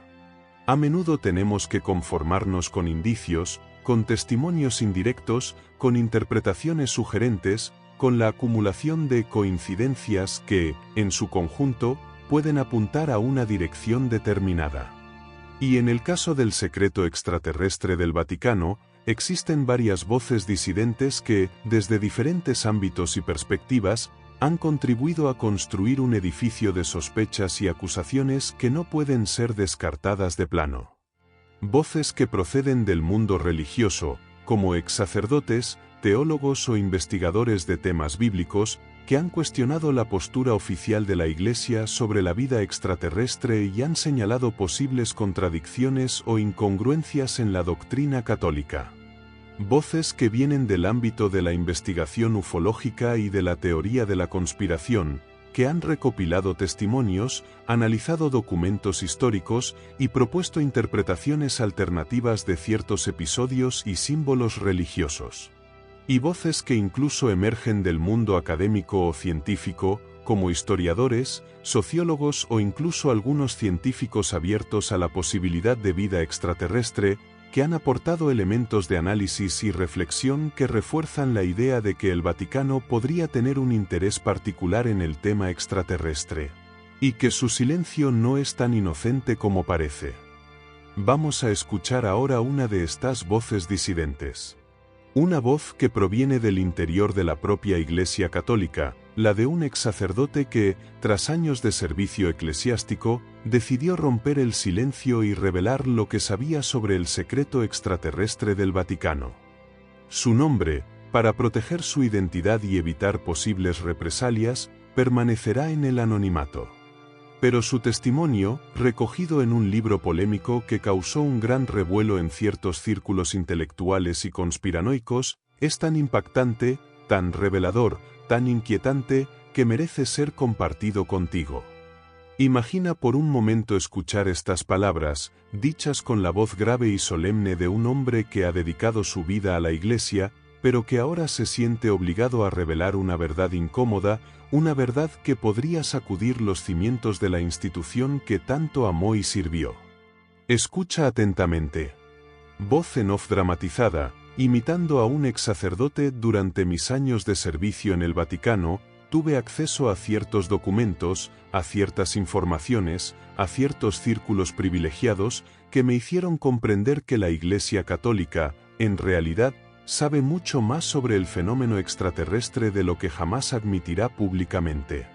A menudo tenemos que conformarnos con indicios, con testimonios indirectos, con interpretaciones sugerentes, con la acumulación de coincidencias que, en su conjunto, pueden apuntar a una dirección determinada. Y en el caso del secreto extraterrestre del Vaticano, existen varias voces disidentes que, desde diferentes ámbitos y perspectivas, han contribuido a construir un edificio de sospechas y acusaciones que no pueden ser descartadas de plano. Voces que proceden del mundo religioso, como ex sacerdotes, teólogos o investigadores de temas bíblicos que han cuestionado la postura oficial de la Iglesia sobre la vida extraterrestre y han señalado posibles contradicciones o incongruencias en la doctrina católica. Voces que vienen del ámbito de la investigación ufológica y de la teoría de la conspiración, que han recopilado testimonios, analizado documentos históricos y propuesto interpretaciones alternativas de ciertos episodios y símbolos religiosos. Y voces que incluso emergen del mundo académico o científico, como historiadores, sociólogos o incluso algunos científicos abiertos a la posibilidad de vida extraterrestre, que han aportado elementos de análisis y reflexión que refuerzan la idea de que el Vaticano podría tener un interés particular en el tema extraterrestre, y que su silencio no es tan inocente como parece. Vamos a escuchar ahora una de estas voces disidentes. Una voz que proviene del interior de la propia Iglesia Católica, la de un ex sacerdote que, tras años de servicio eclesiástico, decidió romper el silencio y revelar lo que sabía sobre el secreto extraterrestre del Vaticano. Su nombre, para proteger su identidad y evitar posibles represalias, permanecerá en el anonimato. Pero su testimonio, recogido en un libro polémico que causó un gran revuelo en ciertos círculos intelectuales y conspiranoicos, es tan impactante, tan revelador, tan inquietante, que merece ser compartido contigo. Imagina por un momento escuchar estas palabras, dichas con la voz grave y solemne de un hombre que ha dedicado su vida a la Iglesia, pero que ahora se siente obligado a revelar una verdad incómoda, una verdad que podría sacudir los cimientos de la institución que tanto amó y sirvió. Escucha atentamente. Voz en off dramatizada, imitando a un ex sacerdote. Durante mis años de servicio en el Vaticano, tuve acceso a ciertos documentos, a ciertas informaciones, a ciertos círculos privilegiados, que me hicieron comprender que la Iglesia Católica, en realidad, sabe mucho más sobre el fenómeno extraterrestre de lo que jamás admitirá públicamente.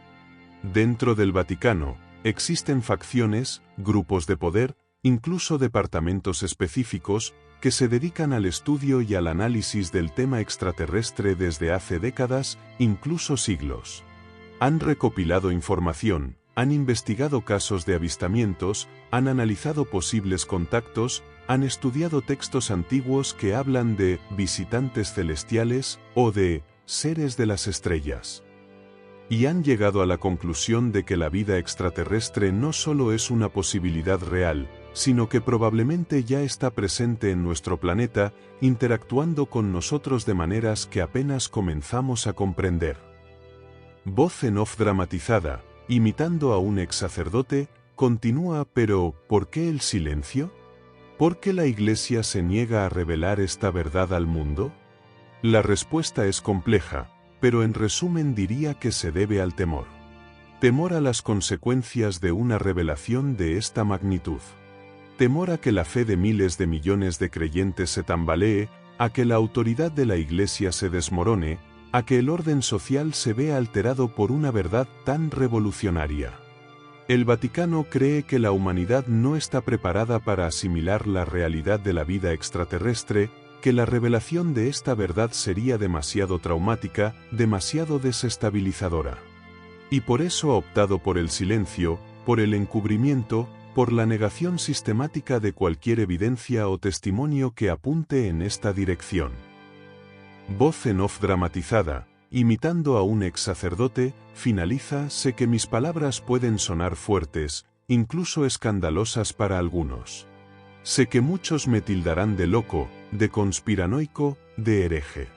Dentro del Vaticano, existen facciones, grupos de poder, incluso departamentos específicos, que se dedican al estudio y al análisis del tema extraterrestre desde hace décadas, incluso siglos. Han recopilado información, han investigado casos de avistamientos, han analizado posibles contactos, han estudiado textos antiguos que hablan de visitantes celestiales o de seres de las estrellas. Y han llegado a la conclusión de que la vida extraterrestre no solo es una posibilidad real, sino que probablemente ya está presente en nuestro planeta, interactuando con nosotros de maneras que apenas comenzamos a comprender. Voz en off dramatizada, imitando a un ex sacerdote, continúa. Pero, ¿por qué el silencio? ¿Por qué la Iglesia se niega a revelar esta verdad al mundo? La respuesta es compleja, pero en resumen diría que se debe al temor. Temor a las consecuencias de una revelación de esta magnitud. Temor a que la fe de miles de millones de creyentes se tambalee, a que la autoridad de la Iglesia se desmorone, a que el orden social se vea alterado por una verdad tan revolucionaria. El Vaticano cree que la humanidad no está preparada para asimilar la realidad de la vida extraterrestre, que la revelación de esta verdad sería demasiado traumática, demasiado desestabilizadora. Y por eso ha optado por el silencio, por el encubrimiento, por la negación sistemática de cualquier evidencia o testimonio que apunte en esta dirección. Voz en off dramatizada, imitando a un ex sacerdote, finaliza. Sé que mis palabras pueden sonar fuertes, incluso escandalosas para algunos. Sé que muchos me tildarán de loco, de conspiranoico, de hereje.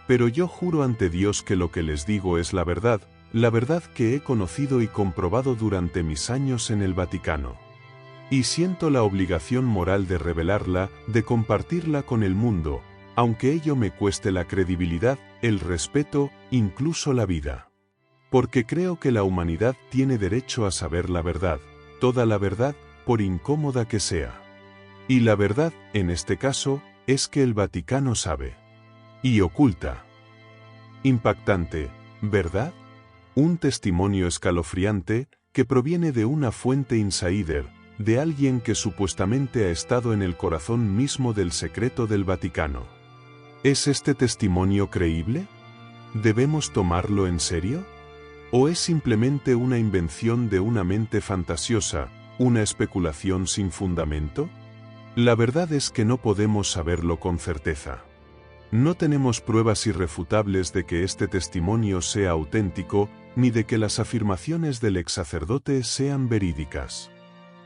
Pero yo juro ante Dios que lo que les digo es la verdad que he conocido y comprobado durante mis años en el Vaticano. Y siento la obligación moral de revelarla, de compartirla con el mundo, aunque ello me cueste la credibilidad, el respeto, incluso la vida. Porque creo que la humanidad tiene derecho a saber la verdad, toda la verdad, por incómoda que sea. Y la verdad, en este caso, es que el Vaticano sabe. Y oculta. Impactante, ¿verdad? Un testimonio escalofriante, que proviene de una fuente insider, de alguien que supuestamente ha estado en el corazón mismo del secreto del Vaticano. ¿Es este testimonio creíble? ¿Debemos tomarlo en serio? ¿O es simplemente una invención de una mente fantasiosa, una especulación sin fundamento? La verdad es que no podemos saberlo con certeza. No tenemos pruebas irrefutables de que este testimonio sea auténtico, ni de que las afirmaciones del ex sacerdote sean verídicas.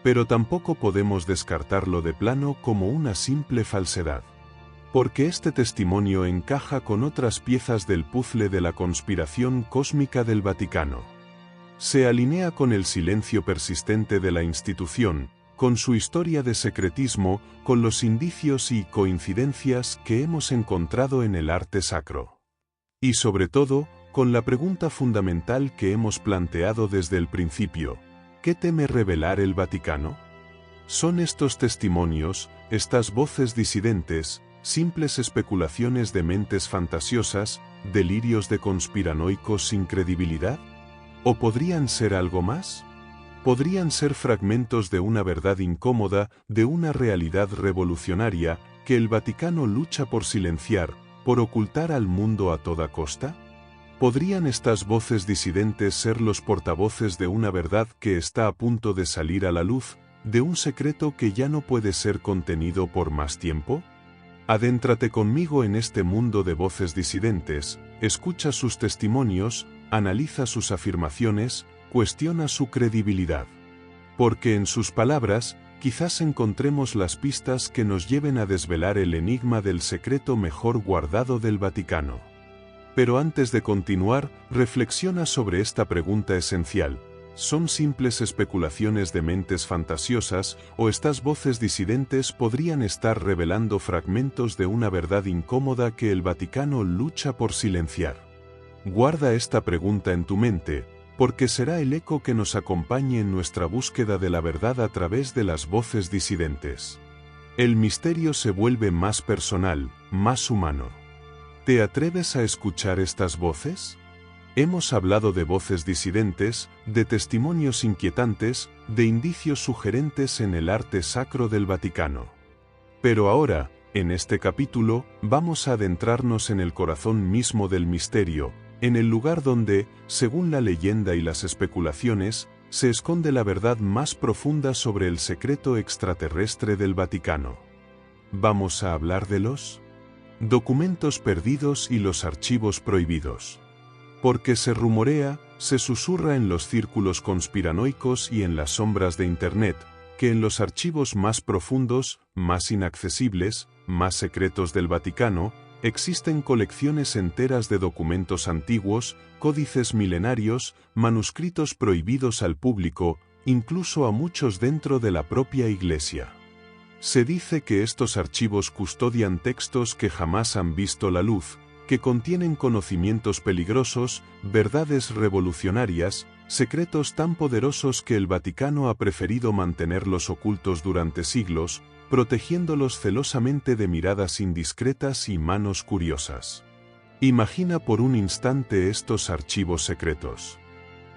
Pero tampoco podemos descartarlo de plano como una simple falsedad. Porque este testimonio encaja con otras piezas del puzzle de la conspiración cósmica del Vaticano. Se alinea con el silencio persistente de la institución, con su historia de secretismo, con los indicios y coincidencias que hemos encontrado en el arte sacro. Y sobre todo, con la pregunta fundamental que hemos planteado desde el principio: ¿qué teme revelar el Vaticano? ¿Son estos testimonios, estas voces disidentes, simples especulaciones de mentes fantasiosas, delirios de conspiranoicos sin credibilidad? ¿O podrían ser algo más? ¿Podrían ser fragmentos de una verdad incómoda, de una realidad revolucionaria, que el Vaticano lucha por silenciar, por ocultar al mundo a toda costa? ¿Podrían estas voces disidentes ser los portavoces de una verdad que está a punto de salir a la luz, de un secreto que ya no puede ser contenido por más tiempo? Adéntrate conmigo en este mundo de voces disidentes, escucha sus testimonios, analiza sus afirmaciones, cuestiona su credibilidad. Porque en sus palabras, quizás encontremos las pistas que nos lleven a desvelar el enigma del secreto mejor guardado del Vaticano. Pero antes de continuar, reflexiona sobre esta pregunta esencial: ¿son simples especulaciones de mentes fantasiosas, o estas voces disidentes podrían estar revelando fragmentos de una verdad incómoda que el Vaticano lucha por silenciar? Guarda esta pregunta en tu mente, porque será el eco que nos acompañe en nuestra búsqueda de la verdad a través de las voces disidentes. El misterio se vuelve más personal, más humano. ¿Te atreves a escuchar estas voces? Hemos hablado de voces disidentes, de testimonios inquietantes, de indicios sugerentes en el arte sacro del Vaticano. Pero ahora, en este capítulo, vamos a adentrarnos en el corazón mismo del misterio, en el lugar donde, según la leyenda y las especulaciones, se esconde la verdad más profunda sobre el secreto extraterrestre del Vaticano. Vamos a hablar de los documentos perdidos y los archivos prohibidos. Porque se rumorea, se susurra en los círculos conspiranoicos y en las sombras de Internet, que en los archivos más profundos, más inaccesibles, más secretos del Vaticano, existen colecciones enteras de documentos antiguos, códices milenarios, manuscritos prohibidos al público, incluso a muchos dentro de la propia Iglesia. Se dice que estos archivos custodian textos que jamás han visto la luz, que contienen conocimientos peligrosos, verdades revolucionarias, secretos tan poderosos que el Vaticano ha preferido mantenerlos ocultos durante siglos, protegiéndolos celosamente de miradas indiscretas y manos curiosas. Imagina por un instante estos archivos secretos.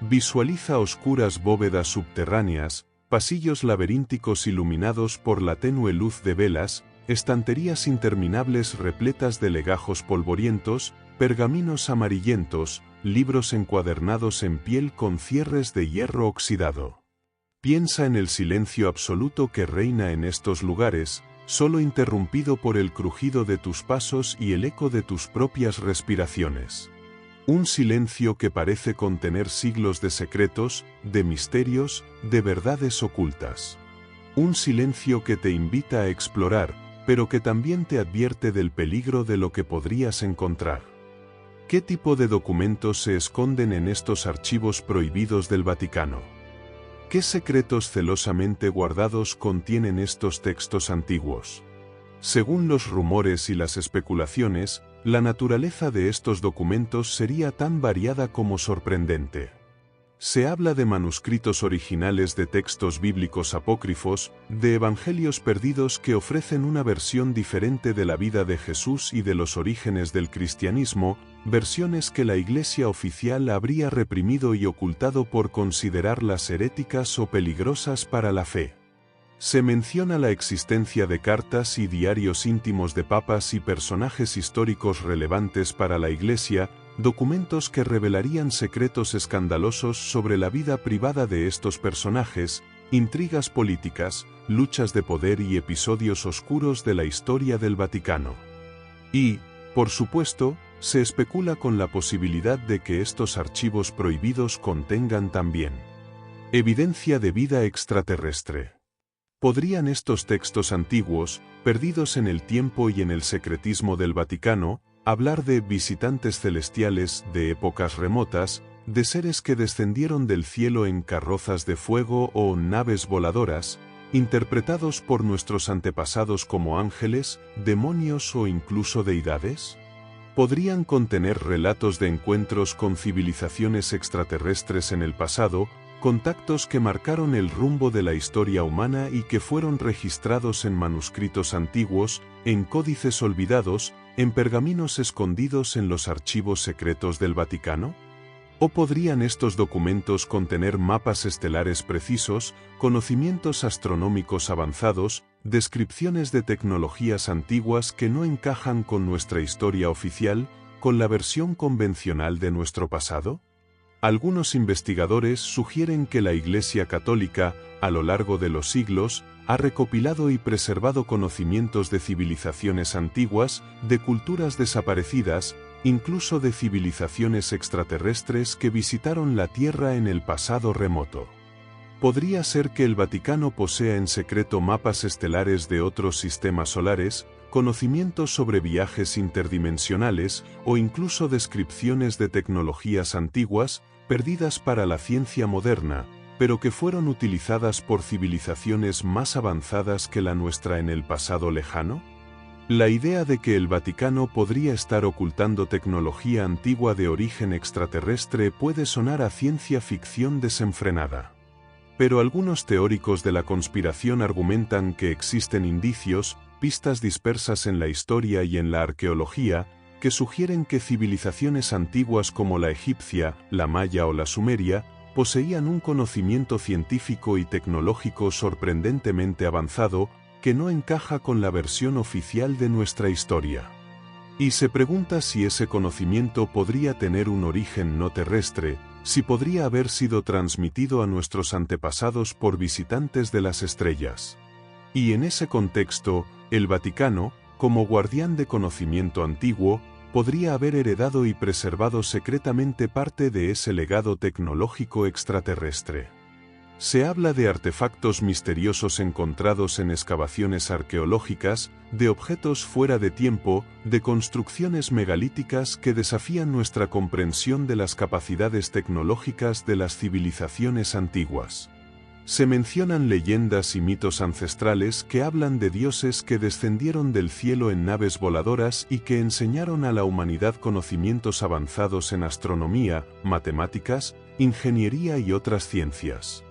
Visualiza oscuras bóvedas subterráneas, pasillos laberínticos iluminados por la tenue luz de velas, estanterías interminables repletas de legajos polvorientos, pergaminos amarillentos, libros encuadernados en piel con cierres de hierro oxidado. Piensa en el silencio absoluto que reina en estos lugares, solo interrumpido por el crujido de tus pasos y el eco de tus propias respiraciones. Un silencio que parece contener siglos de secretos, de misterios, de verdades ocultas. Un silencio que te invita a explorar, pero que también te advierte del peligro de lo que podrías encontrar. ¿Qué tipo de documentos se esconden en estos archivos prohibidos del Vaticano? ¿Qué secretos celosamente guardados contienen estos textos antiguos? Según los rumores y las especulaciones, la naturaleza de estos documentos sería tan variada como sorprendente. Se habla de manuscritos originales de textos bíblicos apócrifos, de evangelios perdidos que ofrecen una versión diferente de la vida de Jesús y de los orígenes del cristianismo, versiones que la Iglesia oficial habría reprimido y ocultado por considerarlas heréticas o peligrosas para la fe. Se menciona la existencia de cartas y diarios íntimos de papas y personajes históricos relevantes para la Iglesia, documentos que revelarían secretos escandalosos sobre la vida privada de estos personajes, intrigas políticas, luchas de poder y episodios oscuros de la historia del Vaticano. Y, por supuesto, se especula con la posibilidad de que estos archivos prohibidos contengan también evidencia de vida extraterrestre. ¿Podrían estos textos antiguos, perdidos en el tiempo y en el secretismo del Vaticano, hablar de visitantes celestiales de épocas remotas, de seres que descendieron del cielo en carrozas de fuego o naves voladoras, interpretados por nuestros antepasados como ángeles, demonios o incluso deidades? ¿Podrían contener relatos de encuentros con civilizaciones extraterrestres en el pasado, contactos que marcaron el rumbo de la historia humana y que fueron registrados en manuscritos antiguos, en códices olvidados, en pergaminos escondidos en los archivos secretos del Vaticano? ¿O podrían estos documentos contener mapas estelares precisos, conocimientos astronómicos avanzados, descripciones de tecnologías antiguas que no encajan con nuestra historia oficial, con la versión convencional de nuestro pasado? Algunos investigadores sugieren que la Iglesia Católica, a lo largo de los siglos, ha recopilado y preservado conocimientos de civilizaciones antiguas, de culturas desaparecidas, incluso de civilizaciones extraterrestres que visitaron la Tierra en el pasado remoto. ¿Podría ser que el Vaticano posea en secreto mapas estelares de otros sistemas solares, conocimientos sobre viajes interdimensionales o incluso descripciones de tecnologías antiguas, perdidas para la ciencia moderna, pero que fueron utilizadas por civilizaciones más avanzadas que la nuestra en el pasado lejano? La idea de que el Vaticano podría estar ocultando tecnología antigua de origen extraterrestre puede sonar a ciencia ficción desenfrenada. Pero algunos teóricos de la conspiración argumentan que existen indicios, pistas dispersas en la historia y en la arqueología, que sugieren que civilizaciones antiguas como la egipcia, la maya o la sumeria, poseían un conocimiento científico y tecnológico sorprendentemente avanzado, que no encaja con la versión oficial de nuestra historia. Y se pregunta si ese conocimiento podría tener un origen no terrestre, si podría haber sido transmitido a nuestros antepasados por visitantes de las estrellas. Y en ese contexto, el Vaticano, como guardián de conocimiento antiguo, podría haber heredado y preservado secretamente parte de ese legado tecnológico extraterrestre. Se habla de artefactos misteriosos encontrados en excavaciones arqueológicas, de objetos fuera de tiempo, de construcciones megalíticas que desafían nuestra comprensión de las capacidades tecnológicas de las civilizaciones antiguas. Se mencionan leyendas y mitos ancestrales que hablan de dioses que descendieron del cielo en naves voladoras y que enseñaron a la humanidad conocimientos avanzados en astronomía, matemáticas, ingeniería y otras ciencias.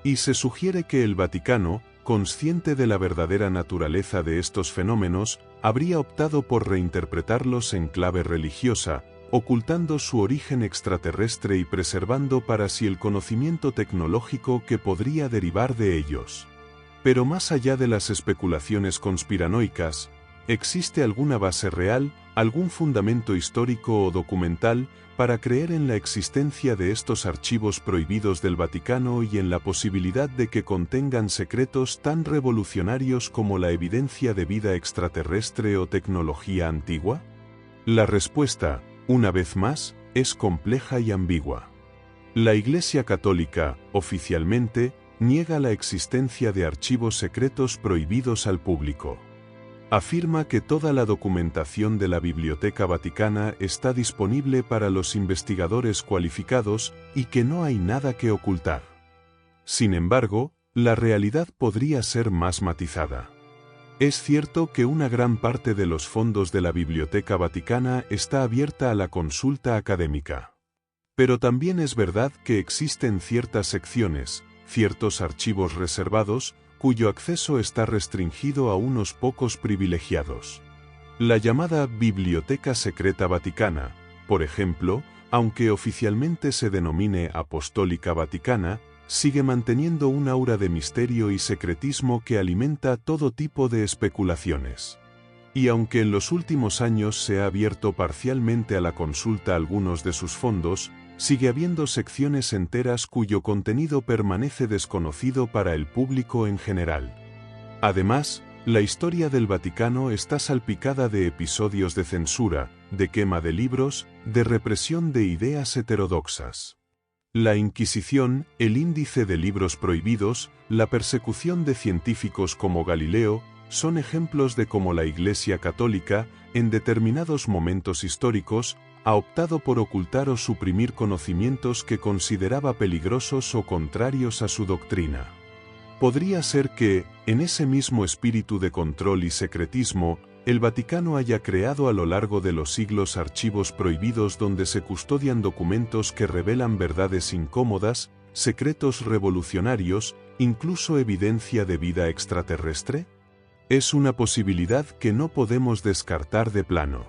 Y se sugiere que el Vaticano, consciente de la verdadera naturaleza de estos fenómenos, habría optado por reinterpretarlos en clave religiosa, ocultando su origen extraterrestre y preservando para sí el conocimiento tecnológico que podría derivar de ellos. Pero más allá de las especulaciones conspiranoicas, ¿existe alguna base real, algún fundamento histórico o documental, para creer en la existencia de estos archivos prohibidos del Vaticano y en la posibilidad de que contengan secretos tan revolucionarios como la evidencia de vida extraterrestre o tecnología antigua? La respuesta, una vez más, es compleja y ambigua. La Iglesia Católica, oficialmente, niega la existencia de archivos secretos prohibidos al público. Afirma que toda la documentación de la Biblioteca Vaticana está disponible para los investigadores cualificados y que no hay nada que ocultar. Sin embargo, la realidad podría ser más matizada. Es cierto que una gran parte de los fondos de la Biblioteca Vaticana está abierta a la consulta académica. Pero también es verdad que existen ciertas secciones, ciertos archivos reservados, cuyo acceso está restringido a unos pocos privilegiados. La llamada Biblioteca Secreta Vaticana, por ejemplo, aunque oficialmente se denomine Apostólica Vaticana, sigue manteniendo un aura de misterio y secretismo que alimenta todo tipo de especulaciones. Y aunque en los últimos años se ha abierto parcialmente a la consulta algunos de sus fondos, sigue habiendo secciones enteras cuyo contenido permanece desconocido para el público en general. Además, la historia del Vaticano está salpicada de episodios de censura, de quema de libros, de represión de ideas heterodoxas. La Inquisición, el índice de libros prohibidos, la persecución de científicos como Galileo, son ejemplos de cómo la Iglesia Católica, en determinados momentos históricos, ha optado por ocultar o suprimir conocimientos que consideraba peligrosos o contrarios a su doctrina. Podría ser que, en ese mismo espíritu de control y secretismo, el Vaticano haya creado a lo largo de los siglos archivos prohibidos donde se custodian documentos que revelan verdades incómodas, secretos revolucionarios, incluso evidencia de vida extraterrestre. Es una posibilidad que no podemos descartar de plano.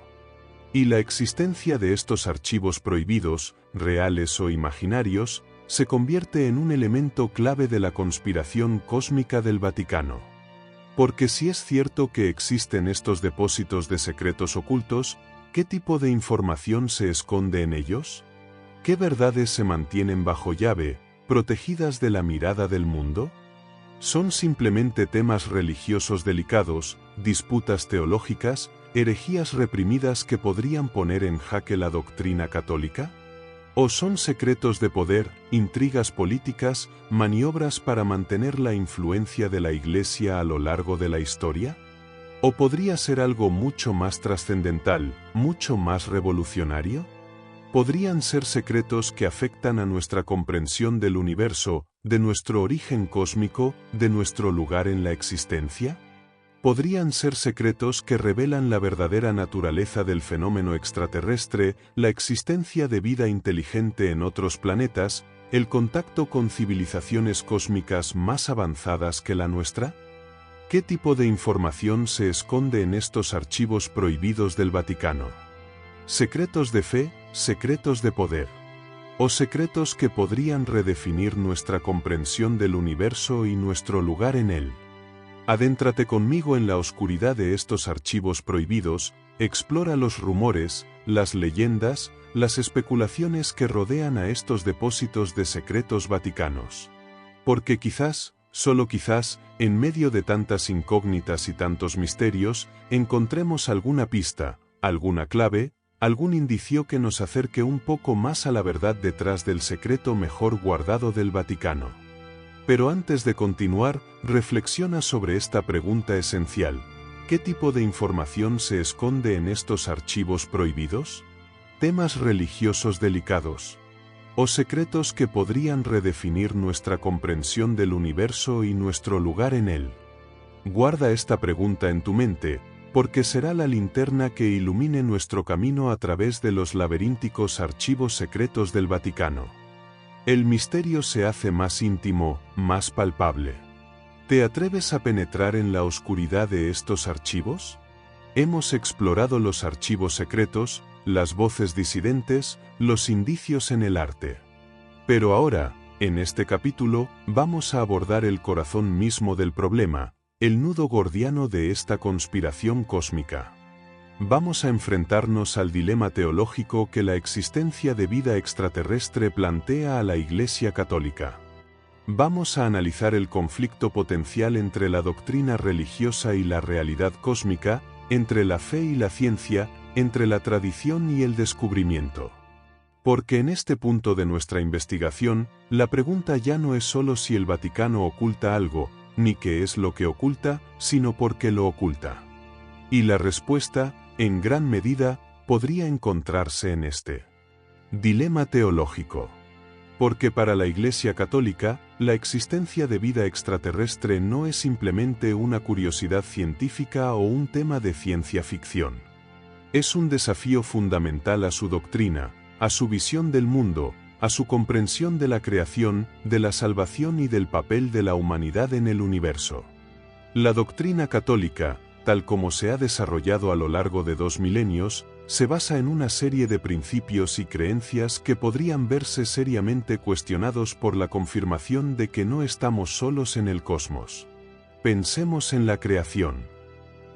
Y la existencia de estos archivos prohibidos, reales o imaginarios, se convierte en un elemento clave de la conspiración cósmica del Vaticano. Porque si es cierto que existen estos depósitos de secretos ocultos, ¿qué tipo de información se esconde en ellos? ¿Qué verdades se mantienen bajo llave, protegidas de la mirada del mundo? ¿Son simplemente temas religiosos delicados, disputas teológicas, herejías reprimidas que podrían poner en jaque la doctrina católica? ¿O son secretos de poder, intrigas políticas, maniobras para mantener la influencia de la Iglesia a lo largo de la historia? ¿O podría ser algo mucho más trascendental, mucho más revolucionario? ¿Podrían ser secretos que afectan a nuestra comprensión del universo, de nuestro origen cósmico, de nuestro lugar en la existencia? ¿Podrían ser secretos que revelan la verdadera naturaleza del fenómeno extraterrestre, la existencia de vida inteligente en otros planetas, el contacto con civilizaciones cósmicas más avanzadas que la nuestra? ¿Qué tipo de información se esconde en estos archivos prohibidos del Vaticano? ¿Secretos de fe, secretos de poder? ¿O secretos que podrían redefinir nuestra comprensión del universo y nuestro lugar en él? Adéntrate conmigo en la oscuridad de estos archivos prohibidos, explora los rumores, las leyendas, las especulaciones que rodean a estos depósitos de secretos vaticanos. Porque quizás, solo quizás, en medio de tantas incógnitas y tantos misterios, encontremos alguna pista, alguna clave, algún indicio que nos acerque un poco más a la verdad detrás del secreto mejor guardado del Vaticano. Pero antes de continuar, reflexiona sobre esta pregunta esencial. ¿Qué tipo de información se esconde en estos archivos prohibidos? ¿Temas religiosos delicados? ¿O secretos que podrían redefinir nuestra comprensión del universo y nuestro lugar en él? Guarda esta pregunta en tu mente, porque será la linterna que ilumine nuestro camino a través de los laberínticos archivos secretos del Vaticano. El misterio se hace más íntimo, más palpable. ¿Te atreves a penetrar en la oscuridad de estos archivos? Hemos explorado los archivos secretos, las voces disidentes, los indicios en el arte. Pero ahora, en este capítulo, vamos a abordar el corazón mismo del problema, el nudo gordiano de esta conspiración cósmica. Vamos a enfrentarnos al dilema teológico que la existencia de vida extraterrestre plantea a la Iglesia Católica. Vamos a analizar el conflicto potencial entre la doctrina religiosa y la realidad cósmica, entre la fe y la ciencia, entre la tradición y el descubrimiento. Porque en este punto de nuestra investigación, la pregunta ya no es solo si el Vaticano oculta algo, ni qué es lo que oculta, sino por qué lo oculta. Y la respuesta, en gran medida, podría encontrarse en este dilema teológico. Porque para la Iglesia Católica, la existencia de vida extraterrestre no es simplemente una curiosidad científica o un tema de ciencia ficción. Es un desafío fundamental a su doctrina, a su visión del mundo, a su comprensión de la creación, de la salvación y del papel de la humanidad en el universo. La doctrina católica, tal como se ha desarrollado a lo largo de 2 milenios, se basa en una serie de principios y creencias que podrían verse seriamente cuestionados por la confirmación de que no estamos solos en el cosmos. Pensemos en la creación.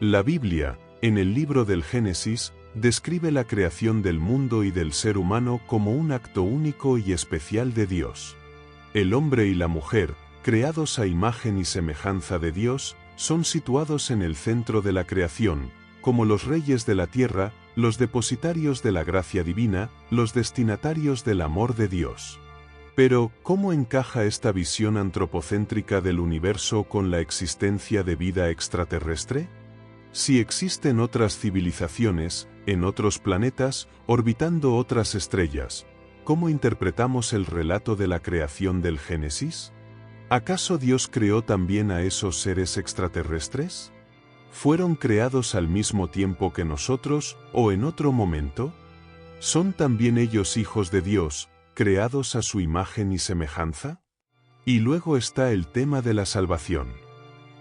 La Biblia, en el libro del Génesis, describe la creación del mundo y del ser humano como un acto único y especial de Dios. El hombre y la mujer, creados a imagen y semejanza de Dios, son situados en el centro de la creación, como los reyes de la tierra, los depositarios de la gracia divina, los destinatarios del amor de Dios. Pero, ¿cómo encaja esta visión antropocéntrica del universo con la existencia de vida extraterrestre? Si existen otras civilizaciones, en otros planetas, orbitando otras estrellas, ¿cómo interpretamos el relato de la creación del Génesis? ¿Acaso Dios creó también a esos seres extraterrestres? ¿Fueron creados al mismo tiempo que nosotros, o en otro momento? ¿Son también ellos hijos de Dios, creados a su imagen y semejanza? Y luego está el tema de la salvación.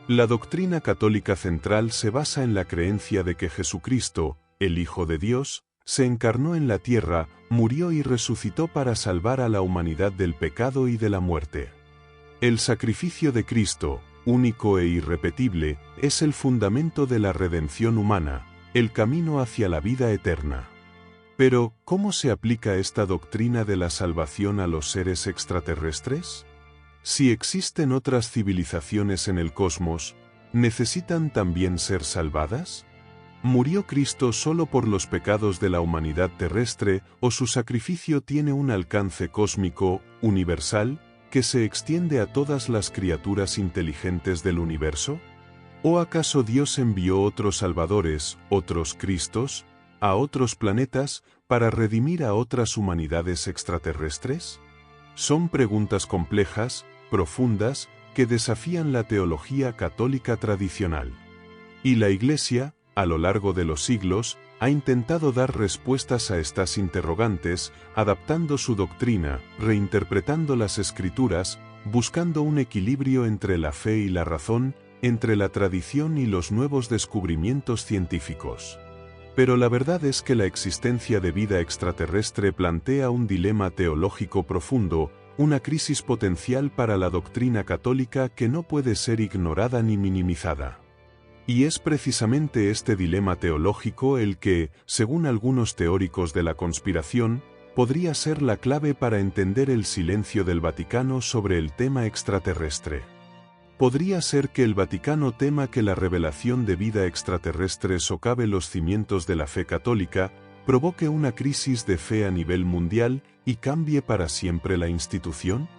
La doctrina católica central se basa en la creencia de que Jesucristo, el Hijo de Dios, se encarnó en la tierra, murió y resucitó para salvar a la humanidad del pecado y de la muerte. El sacrificio de Cristo, único e irrepetible, es el fundamento de la redención humana, el camino hacia la vida eterna. Pero, ¿cómo se aplica esta doctrina de la salvación a los seres extraterrestres? Si existen otras civilizaciones en el cosmos, ¿necesitan también ser salvadas? ¿Murió Cristo solo por los pecados de la humanidad terrestre, o su sacrificio tiene un alcance cósmico, universal, que se extiende a todas las criaturas inteligentes del universo? ¿O acaso Dios envió otros salvadores, otros Cristos, a otros planetas, para redimir a otras humanidades extraterrestres? Son preguntas complejas, profundas, que desafían la teología católica tradicional. Y la Iglesia, a lo largo de los siglos, ha intentado dar respuestas a estas interrogantes, adaptando su doctrina, reinterpretando las Escrituras, buscando un equilibrio entre la fe y la razón, entre la tradición y los nuevos descubrimientos científicos. Pero la verdad es que la existencia de vida extraterrestre plantea un dilema teológico profundo, una crisis potencial para la doctrina católica que no puede ser ignorada ni minimizada. Y es precisamente este dilema teológico el que, según algunos teóricos de la conspiración, podría ser la clave para entender el silencio del Vaticano sobre el tema extraterrestre. Podría ser que el Vaticano tema que la revelación de vida extraterrestre socave los cimientos de la fe católica, provoque una crisis de fe a nivel mundial y cambie para siempre la institución.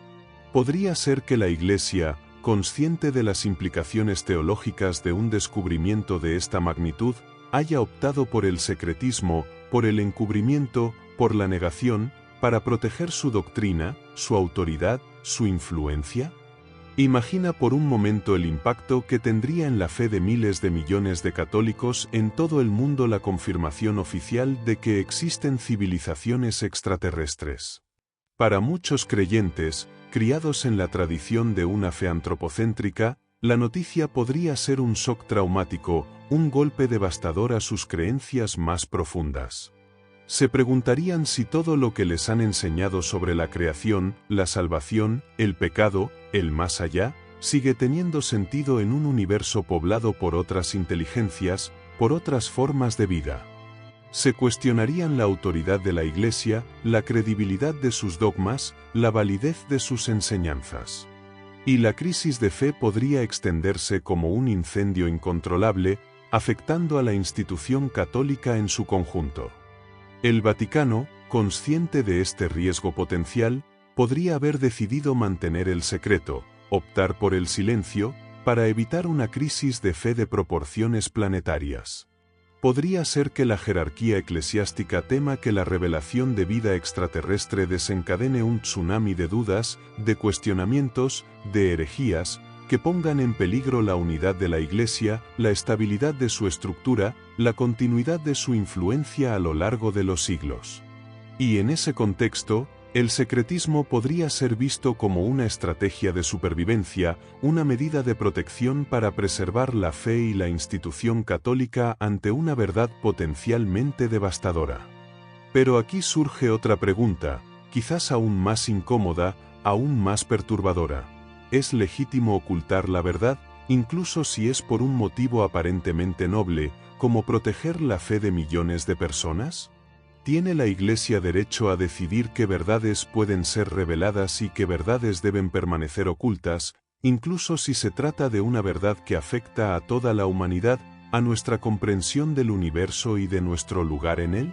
Podría ser que la Iglesia, consciente de las implicaciones teológicas de un descubrimiento de esta magnitud, haya optado por el secretismo, por el encubrimiento, por la negación, para proteger su doctrina, su autoridad, su influencia. Imagina por un momento el impacto que tendría en la fe de miles de millones de católicos en todo el mundo la confirmación oficial de que existen civilizaciones extraterrestres. Para muchos creyentes, criados en la tradición de una fe antropocéntrica, la noticia podría ser un shock traumático, un golpe devastador a sus creencias más profundas. Se preguntarían si todo lo que les han enseñado sobre la creación, la salvación, el pecado, el más allá, sigue teniendo sentido en un universo poblado por otras inteligencias, por otras formas de vida. Se cuestionarían la autoridad de la Iglesia, la credibilidad de sus dogmas, la validez de sus enseñanzas. Y la crisis de fe podría extenderse como un incendio incontrolable, afectando a la institución católica en su conjunto. El Vaticano, consciente de este riesgo potencial, podría haber decidido mantener el secreto, optar por el silencio, para evitar una crisis de fe de proporciones planetarias. Podría ser que la jerarquía eclesiástica tema que la revelación de vida extraterrestre desencadene un tsunami de dudas, de cuestionamientos, de herejías, que pongan en peligro la unidad de la Iglesia, la estabilidad de su estructura, la continuidad de su influencia a lo largo de los siglos. Y en ese contexto, El secretismo podría ser visto como una estrategia de supervivencia, una medida de protección para preservar la fe y la institución católica ante una verdad potencialmente devastadora. Pero aquí surge otra pregunta, quizás aún más incómoda, aún más perturbadora. ¿Es legítimo ocultar la verdad, incluso si es por un motivo aparentemente noble, como proteger la fe de millones de personas? ¿Tiene la Iglesia derecho a decidir qué verdades pueden ser reveladas y qué verdades deben permanecer ocultas, incluso si se trata de una verdad que afecta a toda la humanidad, a nuestra comprensión del universo y de nuestro lugar en él?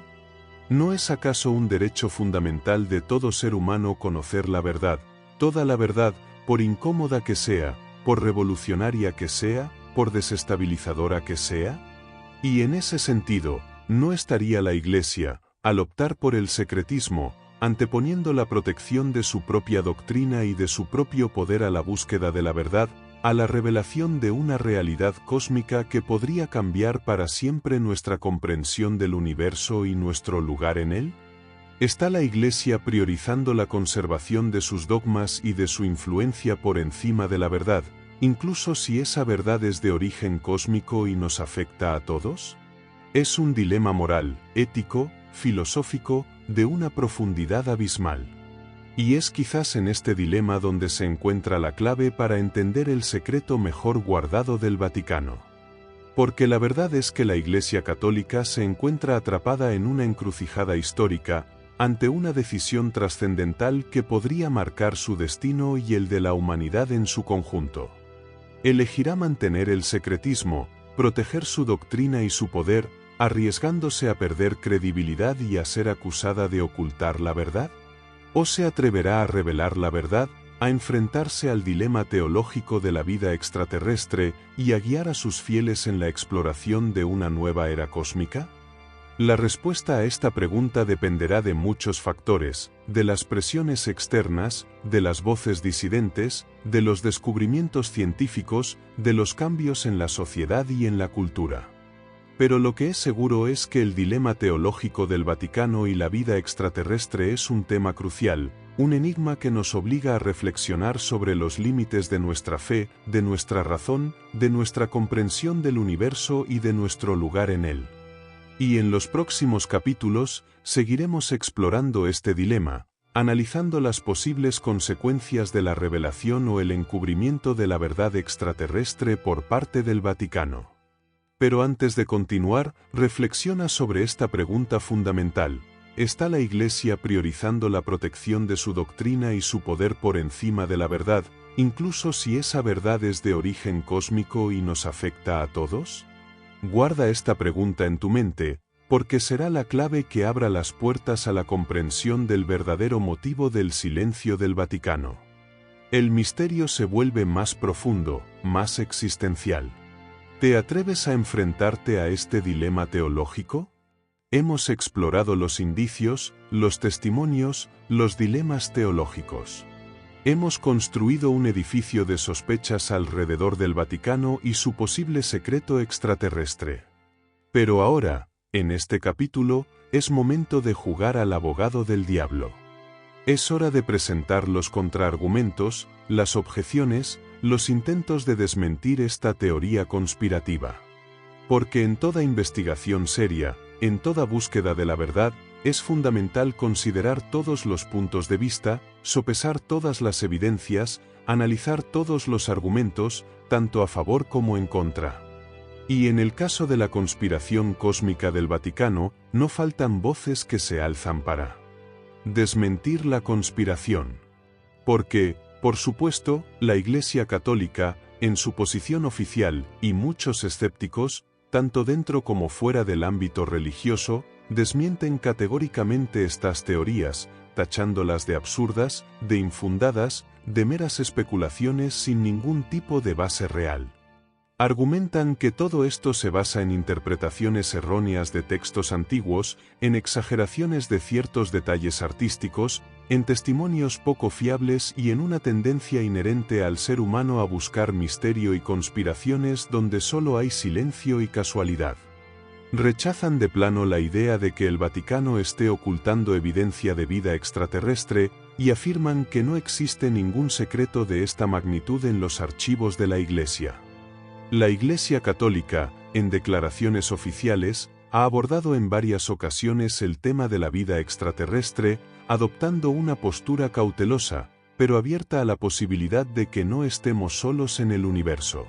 ¿No es acaso un derecho fundamental de todo ser humano conocer la verdad, toda la verdad, por incómoda que sea, por revolucionaria que sea, por desestabilizadora que sea? Y en ese sentido, ¿no estaría la Iglesia, al optar por el secretismo, anteponiendo la protección de su propia doctrina y de su propio poder a la búsqueda de la verdad, a la revelación de una realidad cósmica que podría cambiar para siempre nuestra comprensión del universo y nuestro lugar en él? ¿Está la Iglesia priorizando la conservación de sus dogmas y de su influencia por encima de la verdad, incluso si esa verdad es de origen cósmico y nos afecta a todos? Es un dilema moral, ético, filosófico, de una profundidad abismal. Y es quizás en este dilema donde se encuentra la clave para entender el secreto mejor guardado del Vaticano. Porque la verdad es que la Iglesia Católica se encuentra atrapada en una encrucijada histórica, ante una decisión trascendental que podría marcar su destino y el de la humanidad en su conjunto. Elegirá mantener el secretismo, proteger su doctrina y su poder, arriesgándose a perder credibilidad y a ser acusada de ocultar la verdad? ¿O se atreverá a revelar la verdad, a enfrentarse al dilema teológico de la vida extraterrestre y a guiar a sus fieles en la exploración de una nueva era cósmica? La respuesta a esta pregunta dependerá de muchos factores, de las presiones externas, de las voces disidentes, de los descubrimientos científicos, de los cambios en la sociedad y en la cultura. Pero lo que es seguro es que el dilema teológico del Vaticano y la vida extraterrestre es un tema crucial, un enigma que nos obliga a reflexionar sobre los límites de nuestra fe, de nuestra razón, de nuestra comprensión del universo y de nuestro lugar en él. Y en los próximos capítulos, seguiremos explorando este dilema, analizando las posibles consecuencias de la revelación o el encubrimiento de la verdad extraterrestre por parte del Vaticano. Pero antes de continuar, reflexiona sobre esta pregunta fundamental. ¿Está la Iglesia priorizando la protección de su doctrina y su poder por encima de la verdad, incluso si esa verdad es de origen cósmico y nos afecta a todos? Guarda esta pregunta en tu mente, porque será la clave que abra las puertas a la comprensión del verdadero motivo del silencio del Vaticano. El misterio se vuelve más profundo, más existencial. ¿Te atreves a enfrentarte a este dilema teológico? Hemos explorado los indicios, los testimonios, los dilemas teológicos. Hemos construido un edificio de sospechas alrededor del Vaticano y su posible secreto extraterrestre. Pero ahora, en este capítulo, es momento de jugar al abogado del diablo. Es hora de presentar los contraargumentos, las objeciones, los intentos de desmentir esta teoría conspirativa. Porque en toda investigación seria, en toda búsqueda de la verdad, es fundamental considerar todos los puntos de vista, sopesar todas las evidencias, analizar todos los argumentos, tanto a favor como en contra. Y en el caso de la conspiración cósmica del Vaticano, no faltan voces que se alzan para desmentir la conspiración. Porque, por supuesto, la Iglesia Católica, en su posición oficial, y muchos escépticos, tanto dentro como fuera del ámbito religioso, desmienten categóricamente estas teorías, tachándolas de absurdas, de infundadas, de meras especulaciones sin ningún tipo de base real. Argumentan que todo esto se basa en interpretaciones erróneas de textos antiguos, en exageraciones de ciertos detalles artísticos, en testimonios poco fiables y en una tendencia inherente al ser humano a buscar misterio y conspiraciones donde solo hay silencio y casualidad. Rechazan de plano la idea de que el Vaticano esté ocultando evidencia de vida extraterrestre y afirman que no existe ningún secreto de esta magnitud en los archivos de la Iglesia. La Iglesia Católica, en declaraciones oficiales, ha abordado en varias ocasiones el tema de la vida extraterrestre, adoptando una postura cautelosa, pero abierta a la posibilidad de que no estemos solos en el universo.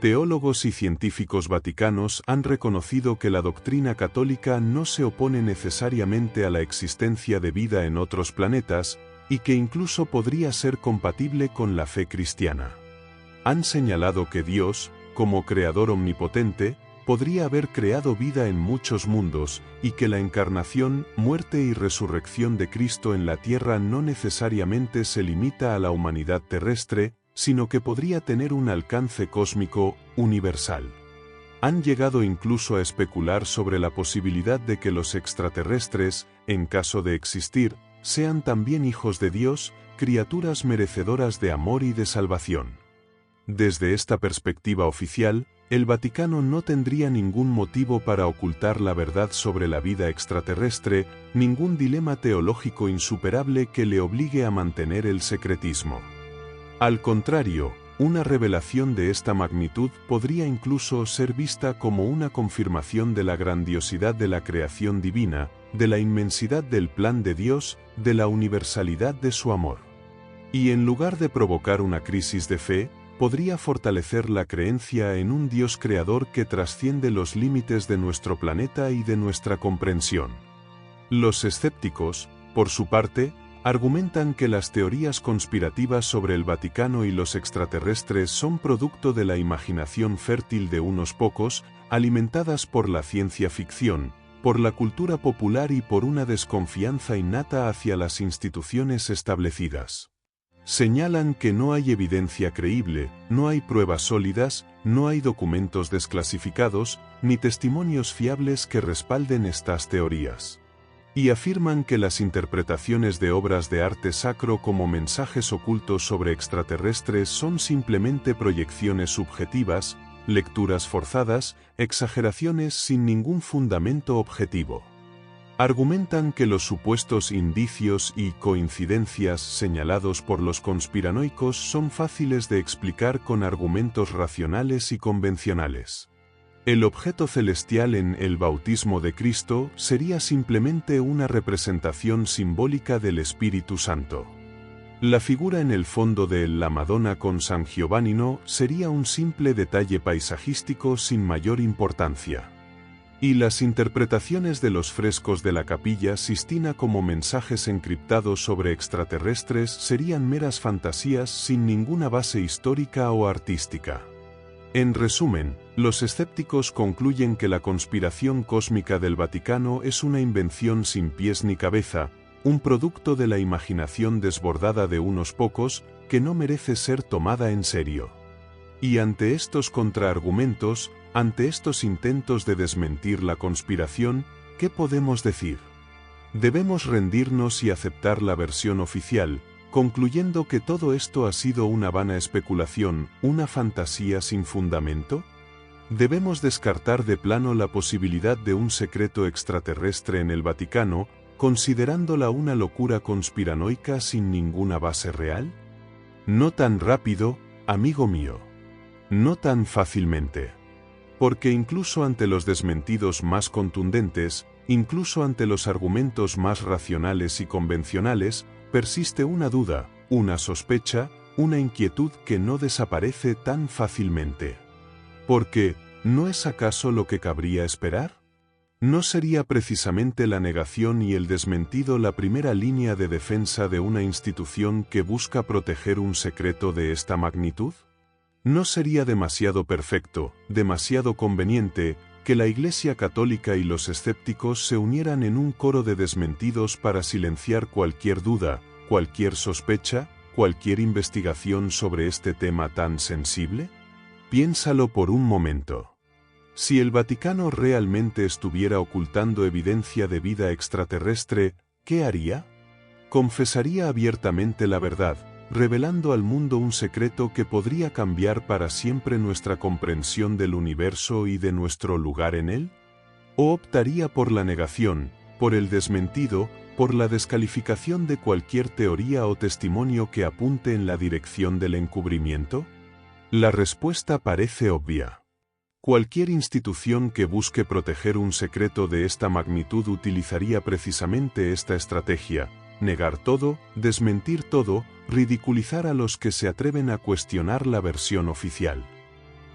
Teólogos y científicos vaticanos han reconocido que la doctrina católica no se opone necesariamente a la existencia de vida en otros planetas, y que incluso podría ser compatible con la fe cristiana. Han señalado que Dios, como creador omnipotente, podría haber creado vida en muchos mundos, y que la encarnación, muerte y resurrección de Cristo en la tierra no necesariamente se limita a la humanidad terrestre, sino que podría tener un alcance cósmico, universal. Han llegado incluso a especular sobre la posibilidad de que los extraterrestres, en caso de existir, sean también hijos de Dios, criaturas merecedoras de amor y de salvación. Desde esta perspectiva oficial, el Vaticano no tendría ningún motivo para ocultar la verdad sobre la vida extraterrestre, ningún dilema teológico insuperable que le obligue a mantener el secretismo. Al contrario, una revelación de esta magnitud podría incluso ser vista como una confirmación de la grandiosidad de la creación divina, de la inmensidad del plan de Dios, de la universalidad de su amor. Y en lugar de provocar una crisis de fe, podría fortalecer la creencia en un Dios creador que trasciende los límites de nuestro planeta y de nuestra comprensión. Los escépticos, por su parte, argumentan que las teorías conspirativas sobre el Vaticano y los extraterrestres son producto de la imaginación fértil de unos pocos, alimentadas por la ciencia ficción, por la cultura popular y por una desconfianza innata hacia las instituciones establecidas. Señalan que no hay evidencia creíble, no hay pruebas sólidas, no hay documentos desclasificados, ni testimonios fiables que respalden estas teorías. Y afirman que las interpretaciones de obras de arte sacro como mensajes ocultos sobre extraterrestres son simplemente proyecciones subjetivas, lecturas forzadas, exageraciones sin ningún fundamento objetivo. Argumentan que los supuestos indicios y coincidencias señalados por los conspiranoicos son fáciles de explicar con argumentos racionales y convencionales. El objeto celestial en el bautismo de Cristo sería simplemente una representación simbólica del Espíritu Santo. La figura en el fondo de la Madonna con San Giovannino sería un simple detalle paisajístico sin mayor importancia. Y las interpretaciones de los frescos de la Capilla Sistina como mensajes encriptados sobre extraterrestres serían meras fantasías sin ninguna base histórica o artística. En resumen, los escépticos concluyen que la conspiración cósmica del Vaticano es una invención sin pies ni cabeza, un producto de la imaginación desbordada de unos pocos, que no merece ser tomada en serio. Y ante estos contraargumentos, ante estos intentos de desmentir la conspiración, ¿qué podemos decir? Debemos rendirnos y aceptar la versión oficial, concluyendo que todo esto ha sido una vana especulación, una fantasía sin fundamento. Debemos descartar de plano la posibilidad de un secreto extraterrestre en el Vaticano, considerándola una locura conspiranoica sin ninguna base real. No tan rápido, amigo mío. No tan fácilmente. Porque incluso ante los desmentidos más contundentes, incluso ante los argumentos más racionales y convencionales, persiste una duda, una sospecha, una inquietud que no desaparece tan fácilmente. Porque, ¿no es acaso lo que cabría esperar? ¿No sería precisamente la negación y el desmentido la primera línea de defensa de una institución que busca proteger un secreto de esta magnitud? ¿No sería demasiado perfecto, demasiado conveniente, que la Iglesia Católica y los escépticos se unieran en un coro de desmentidos para silenciar cualquier duda, cualquier sospecha, cualquier investigación sobre este tema tan sensible? Piénsalo por un momento. Si el Vaticano realmente estuviera ocultando evidencia de vida extraterrestre, ¿qué haría? Confesaría abiertamente la verdad, revelando al mundo un secreto que podría cambiar para siempre nuestra comprensión del universo y de nuestro lugar en él. ¿O optaría por la negación, por el desmentido, por la descalificación de cualquier teoría o testimonio que apunte en la dirección del encubrimiento? La respuesta parece obvia. Cualquier institución que busque proteger un secreto de esta magnitud utilizaría precisamente esta estrategia: negar todo, desmentir todo, ridiculizar a los que se atreven a cuestionar la versión oficial.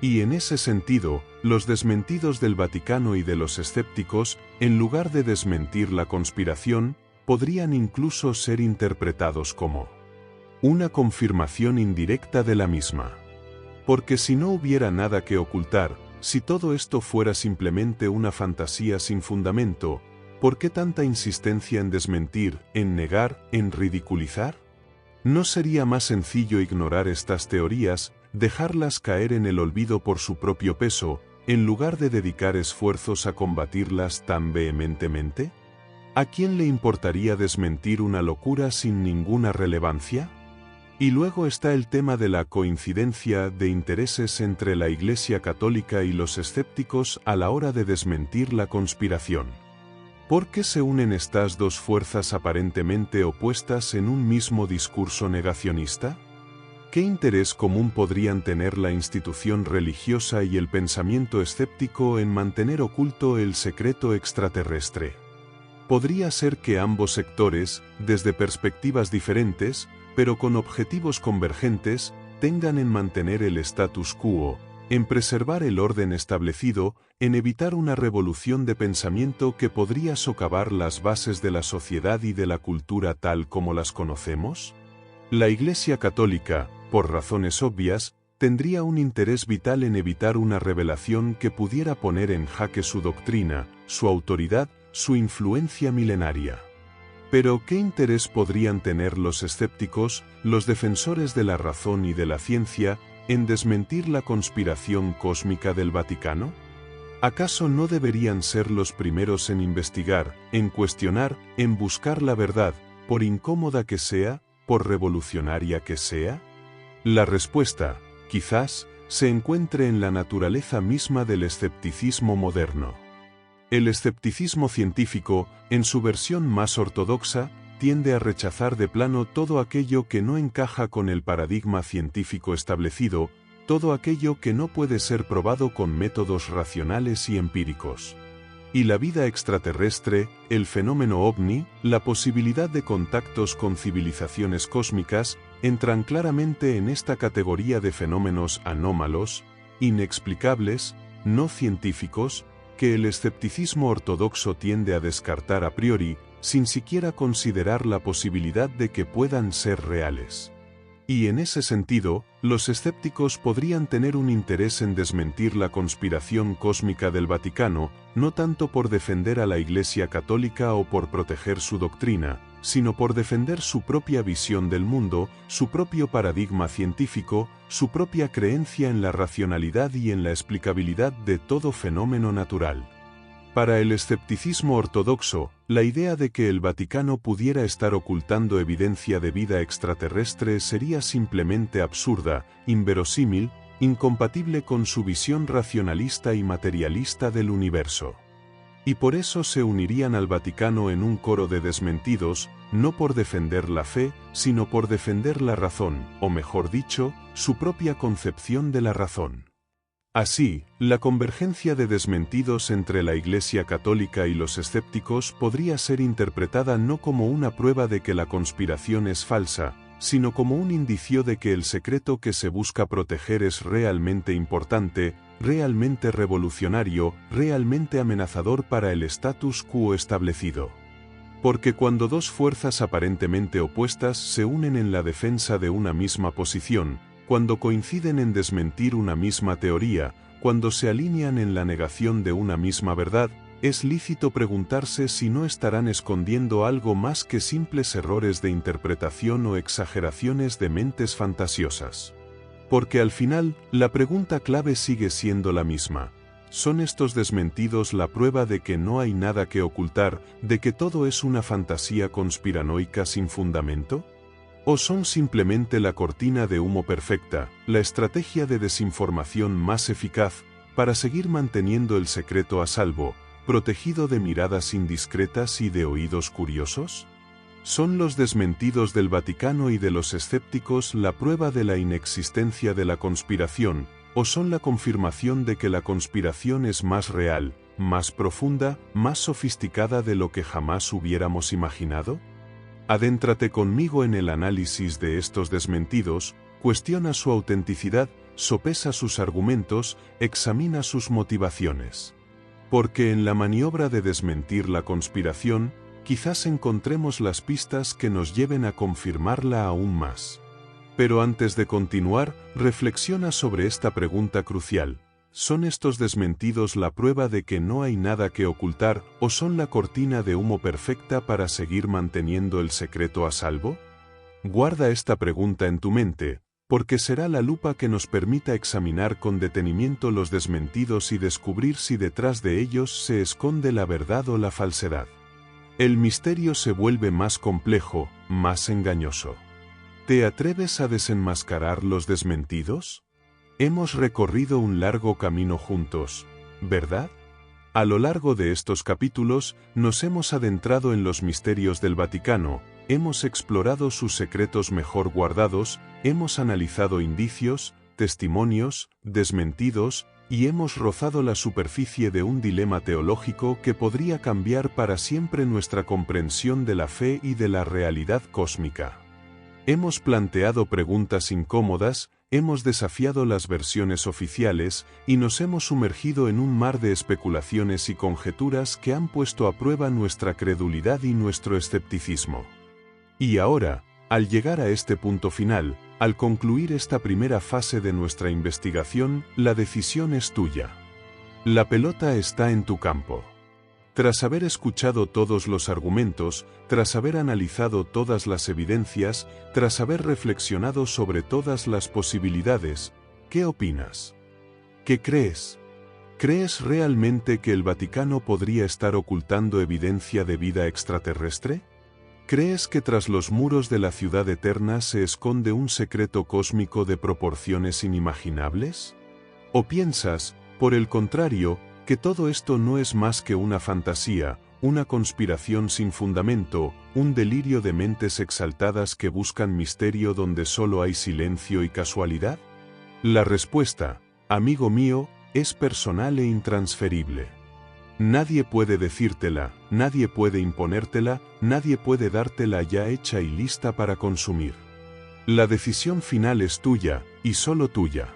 Y en ese sentido, los desmentidos del Vaticano y de los escépticos, en lugar de desmentir la conspiración, podrían incluso ser interpretados como una confirmación indirecta de la misma. Porque si no hubiera nada que ocultar, si todo esto fuera simplemente una fantasía sin fundamento, ¿por qué tanta insistencia en desmentir, en negar, en ridiculizar? ¿No sería más sencillo ignorar estas teorías, dejarlas caer en el olvido por su propio peso, en lugar de dedicar esfuerzos a combatirlas tan vehementemente? ¿A quién le importaría desmentir una locura sin ninguna relevancia? Y luego está el tema de la coincidencia de intereses entre la Iglesia Católica y los escépticos a la hora de desmentir la conspiración. ¿Por qué se unen estas dos fuerzas aparentemente opuestas en un mismo discurso negacionista? ¿Qué interés común podrían tener la institución religiosa y el pensamiento escéptico en mantener oculto el secreto extraterrestre? Podría ser que ambos sectores, desde perspectivas diferentes, pero con objetivos convergentes, tengan en mantener el status quo, en preservar el orden establecido, en evitar una revolución de pensamiento que podría socavar las bases de la sociedad y de la cultura tal como las conocemos. La Iglesia Católica, por razones obvias, tendría un interés vital en evitar una revelación que pudiera poner en jaque su doctrina, su autoridad, su influencia milenaria. Pero ¿qué interés podrían tener los escépticos, los defensores de la razón y de la ciencia, en desmentir la conspiración cósmica del Vaticano? ¿Acaso no deberían ser los primeros en investigar, en cuestionar, en buscar la verdad, por incómoda que sea, por revolucionaria que sea? La respuesta, quizás, se encuentre en la naturaleza misma del escepticismo moderno. El escepticismo científico, en su versión más ortodoxa, tiende a rechazar de plano todo aquello que no encaja con el paradigma científico establecido, todo aquello que no puede ser probado con métodos racionales y empíricos. Y la vida extraterrestre, el fenómeno ovni, la posibilidad de contactos con civilizaciones cósmicas, entran claramente en esta categoría de fenómenos anómalos, inexplicables, no científicos, que el escepticismo ortodoxo tiende a descartar a priori, sin siquiera considerar la posibilidad de que puedan ser reales. Y en ese sentido, los escépticos podrían tener un interés en desmentir la conspiración cósmica del Vaticano, no tanto por defender a la Iglesia Católica o por proteger su doctrina, sino por defender su propia visión del mundo, su propio paradigma científico, su propia creencia en la racionalidad y en la explicabilidad de todo fenómeno natural. Para el escepticismo ortodoxo, la idea de que el Vaticano pudiera estar ocultando evidencia de vida extraterrestre sería simplemente absurda, inverosímil, incompatible con su visión racionalista y materialista del universo. Y por eso se unirían al Vaticano en un coro de desmentidos, no por defender la fe, sino por defender la razón, o mejor dicho, su propia concepción de la razón. Así, la convergencia de desmentidos entre la Iglesia Católica y los escépticos podría ser interpretada no como una prueba de que la conspiración es falsa, sino como un indicio de que el secreto que se busca proteger es realmente importante, realmente revolucionario, realmente amenazador para el status quo establecido. Porque cuando dos fuerzas aparentemente opuestas se unen en la defensa de una misma posición, cuando coinciden en desmentir una misma teoría, cuando se alinean en la negación de una misma verdad, es lícito preguntarse si no estarán escondiendo algo más que simples errores de interpretación o exageraciones de mentes fantasiosas. Porque al final, la pregunta clave sigue siendo la misma. ¿Son estos desmentidos la prueba de que no hay nada que ocultar, de que todo es una fantasía conspiranoica sin fundamento? ¿O son simplemente la cortina de humo perfecta, la estrategia de desinformación más eficaz, para seguir manteniendo el secreto a salvo, protegido de miradas indiscretas y de oídos curiosos? ¿Son los desmentidos del Vaticano y de los escépticos la prueba de la inexistencia de la conspiración, o son la confirmación de que la conspiración es más real, más profunda, más sofisticada de lo que jamás hubiéramos imaginado? Adéntrate conmigo en el análisis de estos desmentidos, cuestiona su autenticidad, sopesa sus argumentos, examina sus motivaciones. Porque en la maniobra de desmentir la conspiración, quizás encontremos las pistas que nos lleven a confirmarla aún más. Pero antes de continuar, reflexiona sobre esta pregunta crucial. ¿Son estos desmentidos la prueba de que no hay nada que ocultar, o son la cortina de humo perfecta para seguir manteniendo el secreto a salvo? Guarda esta pregunta en tu mente, porque será la lupa que nos permita examinar con detenimiento los desmentidos y descubrir si detrás de ellos se esconde la verdad o la falsedad. El misterio se vuelve más complejo, más engañoso. ¿Te atreves a desenmascarar los desmentidos? Hemos recorrido un largo camino juntos, ¿verdad? A lo largo de estos capítulos, nos hemos adentrado en los misterios del Vaticano, hemos explorado sus secretos mejor guardados, hemos analizado indicios, testimonios, desmentidos, y hemos rozado la superficie de un dilema teológico que podría cambiar para siempre nuestra comprensión de la fe y de la realidad cósmica. Hemos planteado preguntas incómodas, hemos desafiado las versiones oficiales y nos hemos sumergido en un mar de especulaciones y conjeturas que han puesto a prueba nuestra credulidad y nuestro escepticismo. Y ahora, al llegar a este punto final, al concluir esta primera fase de nuestra investigación, la decisión es tuya. La pelota está en tu campo. Tras haber escuchado todos los argumentos, tras haber analizado todas las evidencias, tras haber reflexionado sobre todas las posibilidades, ¿qué opinas? ¿Qué crees? ¿Crees realmente que el Vaticano podría estar ocultando evidencia de vida extraterrestre? ¿Crees que tras los muros de la ciudad eterna se esconde un secreto cósmico de proporciones inimaginables? ¿O piensas, por el contrario, que todo esto no es más que una fantasía, una conspiración sin fundamento, un delirio de mentes exaltadas que buscan misterio donde solo hay silencio y casualidad? La respuesta, amigo mío, es personal e intransferible. Nadie puede decírtela, nadie puede imponértela, nadie puede dártela ya hecha y lista para consumir. La decisión final es tuya, y solo tuya.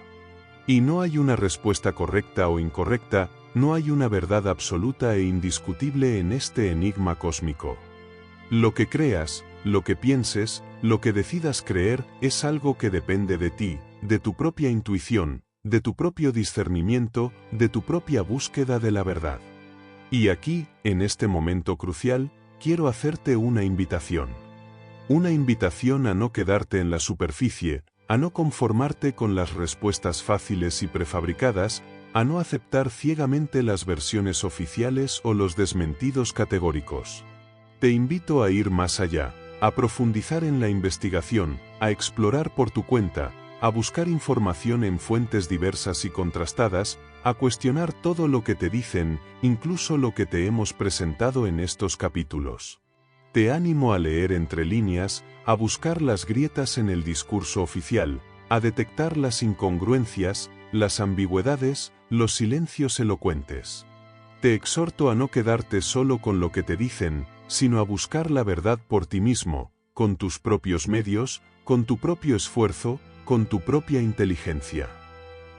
Y no hay una respuesta correcta o incorrecta, no hay una verdad absoluta e indiscutible en este enigma cósmico. Lo que creas, lo que pienses, lo que decidas creer, es algo que depende de ti, de tu propia intuición, de tu propio discernimiento, de tu propia búsqueda de la verdad. Y aquí, en este momento crucial, quiero hacerte una invitación. Una invitación a no quedarte en la superficie, a no conformarte con las respuestas fáciles y prefabricadas, a no aceptar ciegamente las versiones oficiales o los desmentidos categóricos. Te invito a ir más allá, a profundizar en la investigación, a explorar por tu cuenta, a buscar información en fuentes diversas y contrastadas, a cuestionar todo lo que te dicen, incluso lo que te hemos presentado en estos capítulos. Te animo a leer entre líneas, a buscar las grietas en el discurso oficial, a detectar las incongruencias, las ambigüedades, los silencios elocuentes. Te exhorto a no quedarte solo con lo que te dicen, sino a buscar la verdad por ti mismo, con tus propios medios, con tu propio esfuerzo, con tu propia inteligencia.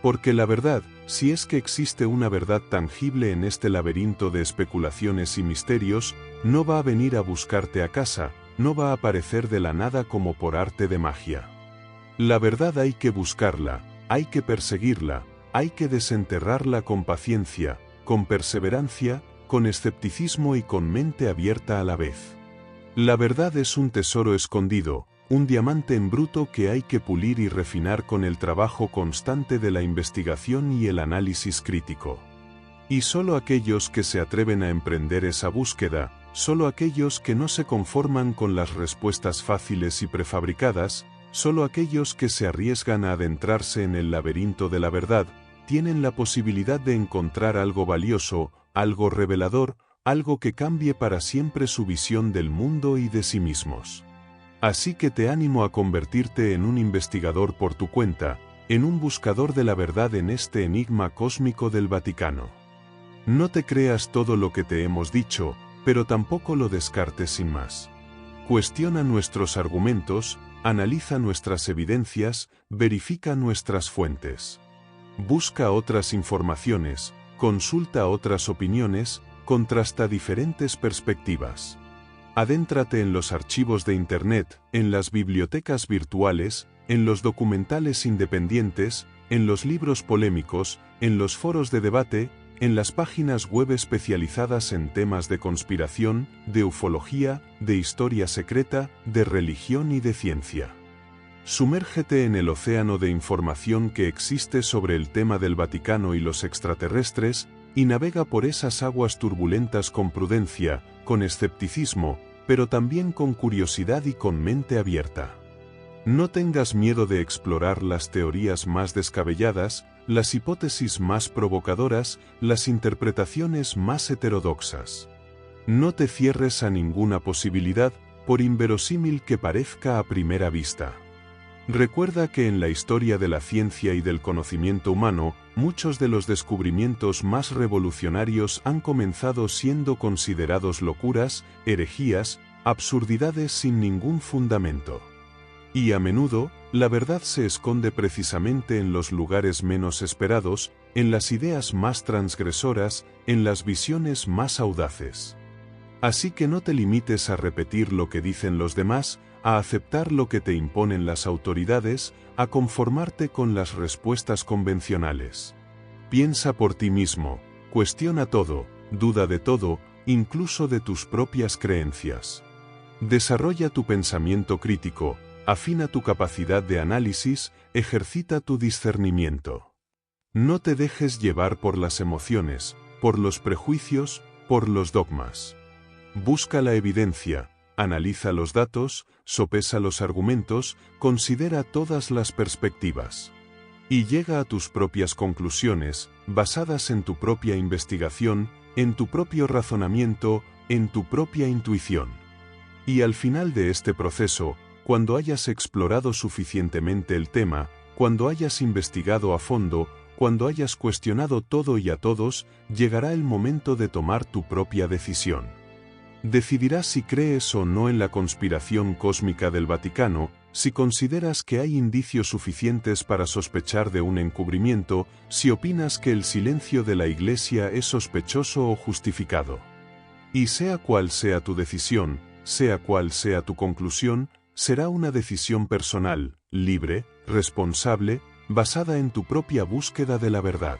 Porque la verdad, si es que existe una verdad tangible en este laberinto de especulaciones y misterios, no va a venir a buscarte a casa, no va a aparecer de la nada como por arte de magia. La verdad hay que buscarla, hay que perseguirla, hay que desenterrarla con paciencia, con perseverancia, con escepticismo y con mente abierta a la vez. La verdad es un tesoro escondido, un diamante en bruto que hay que pulir y refinar con el trabajo constante de la investigación y el análisis crítico. Y solo aquellos que se atreven a emprender esa búsqueda, solo aquellos que no se conforman con las respuestas fáciles y prefabricadas, solo aquellos que se arriesgan a adentrarse en el laberinto de la verdad, tienen la posibilidad de encontrar algo valioso, algo revelador, algo que cambie para siempre su visión del mundo y de sí mismos. Así que te animo a convertirte en un investigador por tu cuenta, en un buscador de la verdad en este enigma cósmico del Vaticano. No te creas todo lo que te hemos dicho, pero tampoco lo descartes sin más. Cuestiona nuestros argumentos, analiza nuestras evidencias, verifica nuestras fuentes. Busca otras informaciones, consulta otras opiniones, contrasta diferentes perspectivas. Adéntrate en los archivos de Internet, en las bibliotecas virtuales, en los documentales independientes, en los libros polémicos, en los foros de debate, en las páginas web especializadas en temas de conspiración, de ufología, de historia secreta, de religión y de ciencia. Sumérgete en el océano de información que existe sobre el tema del Vaticano y los extraterrestres, y navega por esas aguas turbulentas con prudencia, con escepticismo, pero también con curiosidad y con mente abierta. No tengas miedo de explorar las teorías más descabelladas, las hipótesis más provocadoras, las interpretaciones más heterodoxas. No te cierres a ninguna posibilidad, por inverosímil que parezca a primera vista. Recuerda que en la historia de la ciencia y del conocimiento humano, muchos de los descubrimientos más revolucionarios han comenzado siendo considerados locuras, herejías, absurdidades sin ningún fundamento. Y a menudo, la verdad se esconde precisamente en los lugares menos esperados, en las ideas más transgresoras, en las visiones más audaces. Así que no te limites a repetir lo que dicen los demás, a aceptar lo que te imponen las autoridades, a conformarte con las respuestas convencionales. Piensa por ti mismo, cuestiona todo, duda de todo, incluso de tus propias creencias. Desarrolla tu pensamiento crítico, afina tu capacidad de análisis, ejercita tu discernimiento. No te dejes llevar por las emociones, por los prejuicios, por los dogmas. Busca la evidencia, analiza los datos, sopesa los argumentos, considera todas las perspectivas. Y llega a tus propias conclusiones, basadas en tu propia investigación, en tu propio razonamiento, en tu propia intuición. Y al final de este proceso, cuando hayas explorado suficientemente el tema, cuando hayas investigado a fondo, cuando hayas cuestionado todo y a todos, llegará el momento de tomar tu propia decisión. Decidirás si crees o no en la conspiración cósmica del Vaticano, si consideras que hay indicios suficientes para sospechar de un encubrimiento, si opinas que el silencio de la Iglesia es sospechoso o justificado. Y sea cual sea tu decisión, sea cual sea tu conclusión, será una decisión personal, libre, responsable, basada en tu propia búsqueda de la verdad.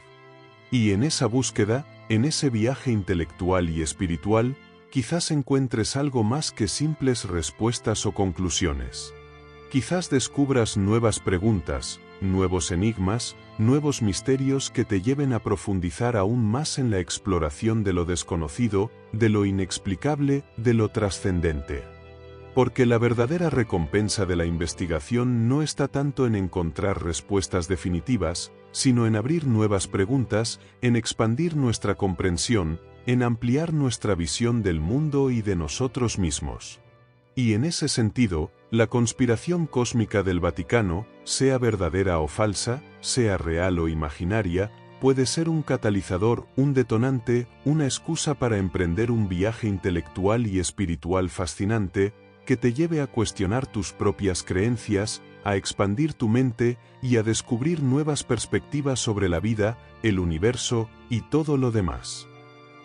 Y en esa búsqueda, en ese viaje intelectual y espiritual, quizás encuentres algo más que simples respuestas o conclusiones. Quizás descubras nuevas preguntas, nuevos enigmas, nuevos misterios que te lleven a profundizar aún más en la exploración de lo desconocido, de lo inexplicable, de lo trascendente. Porque la verdadera recompensa de la investigación no está tanto en encontrar respuestas definitivas, sino en abrir nuevas preguntas, en expandir nuestra comprensión, en ampliar nuestra visión del mundo y de nosotros mismos. Y en ese sentido, la conspiración cósmica del Vaticano, sea verdadera o falsa, sea real o imaginaria, puede ser un catalizador, un detonante, una excusa para emprender un viaje intelectual y espiritual fascinante, que te lleve a cuestionar tus propias creencias, a expandir tu mente y a descubrir nuevas perspectivas sobre la vida, el universo y todo lo demás.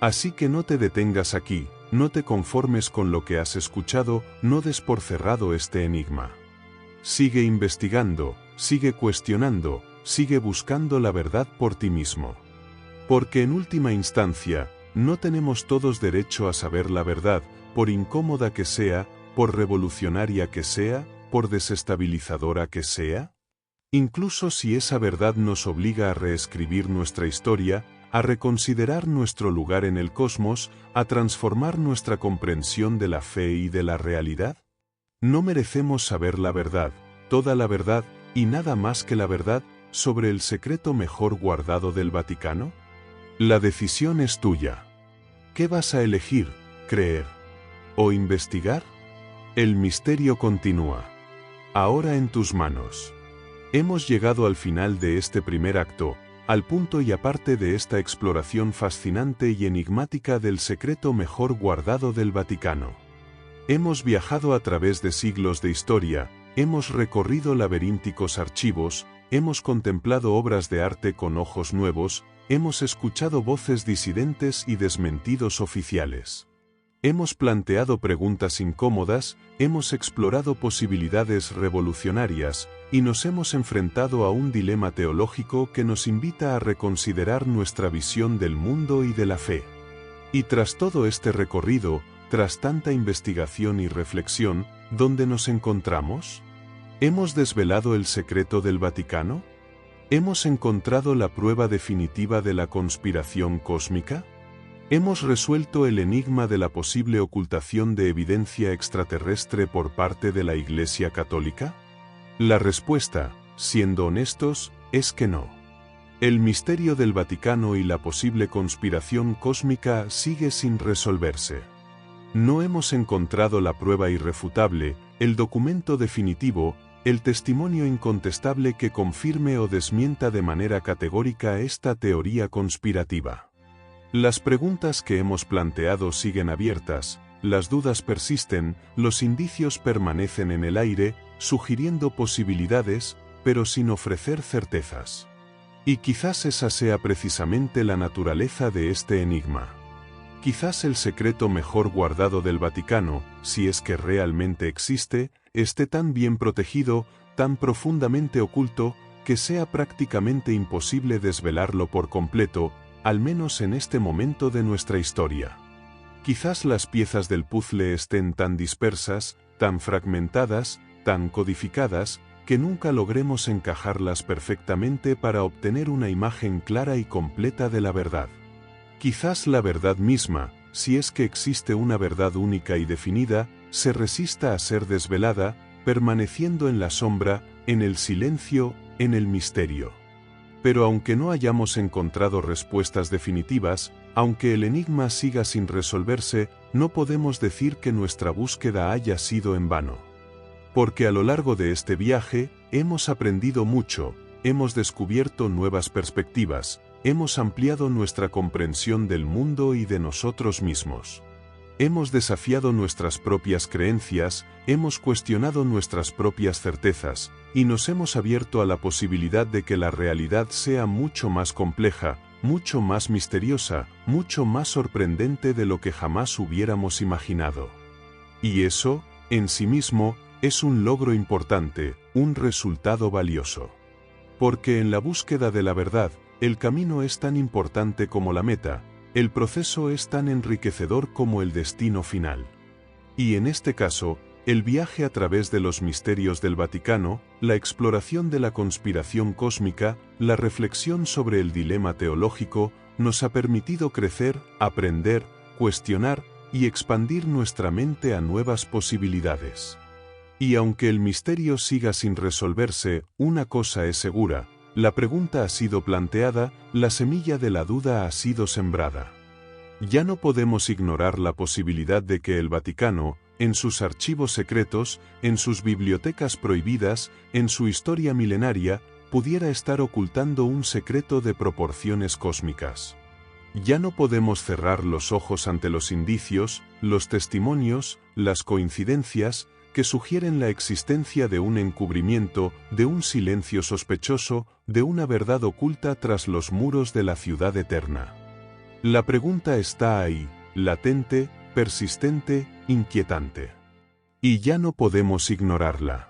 Así que no te detengas aquí, no te conformes con lo que has escuchado, no des por cerrado este enigma. Sigue investigando, sigue cuestionando, sigue buscando la verdad por ti mismo. Porque en última instancia, no tenemos todos derecho a saber la verdad, por incómoda que sea, por revolucionaria que sea, por desestabilizadora que sea. Incluso si esa verdad nos obliga a reescribir nuestra historia, a reconsiderar nuestro lugar en el cosmos, a transformar nuestra comprensión de la fe y de la realidad. ¿No merecemos saber la verdad, toda la verdad, y nada más que la verdad, sobre el secreto mejor guardado del Vaticano? La decisión es tuya. ¿Qué vas a elegir, creer o investigar? El misterio continúa. Ahora en tus manos. Hemos llegado al final de este primer acto, al punto y aparte de esta exploración fascinante y enigmática del secreto mejor guardado del Vaticano. Hemos viajado a través de siglos de historia, hemos recorrido laberínticos archivos, hemos contemplado obras de arte con ojos nuevos, hemos escuchado voces disidentes y desmentidos oficiales. Hemos planteado preguntas incómodas, hemos explorado posibilidades revolucionarias, y nos hemos enfrentado a un dilema teológico que nos invita a reconsiderar nuestra visión del mundo y de la fe. Y tras todo este recorrido, tras tanta investigación y reflexión, ¿dónde nos encontramos? ¿Hemos desvelado el secreto del Vaticano? ¿Hemos encontrado la prueba definitiva de la conspiración cósmica? ¿Hemos resuelto el enigma de la posible ocultación de evidencia extraterrestre por parte de la Iglesia Católica? La respuesta, siendo honestos, es que no. El misterio del Vaticano y la posible conspiración cósmica sigue sin resolverse. No hemos encontrado la prueba irrefutable, el documento definitivo, el testimonio incontestable que confirme o desmienta de manera categórica esta teoría conspirativa. Las preguntas que hemos planteado siguen abiertas, las dudas persisten, los indicios permanecen en el aire, sugiriendo posibilidades, pero sin ofrecer certezas. Y quizás esa sea precisamente la naturaleza de este enigma. Quizás el secreto mejor guardado del Vaticano, si es que realmente existe, esté tan bien protegido, tan profundamente oculto, que sea prácticamente imposible desvelarlo por completo, al menos en este momento de nuestra historia. Quizás las piezas del puzzle estén tan dispersas, tan fragmentadas, tan codificadas, que nunca logremos encajarlas perfectamente para obtener una imagen clara y completa de la verdad. Quizás la verdad misma, si es que existe una verdad única y definida, se resista a ser desvelada, permaneciendo en la sombra, en el silencio, en el misterio. Pero aunque no hayamos encontrado respuestas definitivas, aunque el enigma siga sin resolverse, no podemos decir que nuestra búsqueda haya sido en vano. Porque a lo largo de este viaje, hemos aprendido mucho, hemos descubierto nuevas perspectivas, hemos ampliado nuestra comprensión del mundo y de nosotros mismos. Hemos desafiado nuestras propias creencias, hemos cuestionado nuestras propias certezas, y nos hemos abierto a la posibilidad de que la realidad sea mucho más compleja, mucho más misteriosa, mucho más sorprendente de lo que jamás hubiéramos imaginado. Y eso, en sí mismo, es un logro importante, un resultado valioso. Porque en la búsqueda de la verdad, el camino es tan importante como la meta, el proceso es tan enriquecedor como el destino final. Y en este caso, el viaje a través de los misterios del Vaticano, la exploración de la conspiración cósmica, la reflexión sobre el dilema teológico, nos ha permitido crecer, aprender, cuestionar y expandir nuestra mente a nuevas posibilidades. Y aunque el misterio siga sin resolverse, una cosa es segura: la pregunta ha sido planteada, la semilla de la duda ha sido sembrada. Ya no podemos ignorar la posibilidad de que el Vaticano, en sus archivos secretos, en sus bibliotecas prohibidas, en su historia milenaria, pudiera estar ocultando un secreto de proporciones cósmicas. Ya no podemos cerrar los ojos ante los indicios, los testimonios, las coincidencias, que sugieren la existencia de un encubrimiento, de un silencio sospechoso, de una verdad oculta tras los muros de la ciudad eterna. La pregunta está ahí, latente, persistente, inquietante. Y ya no podemos ignorarla.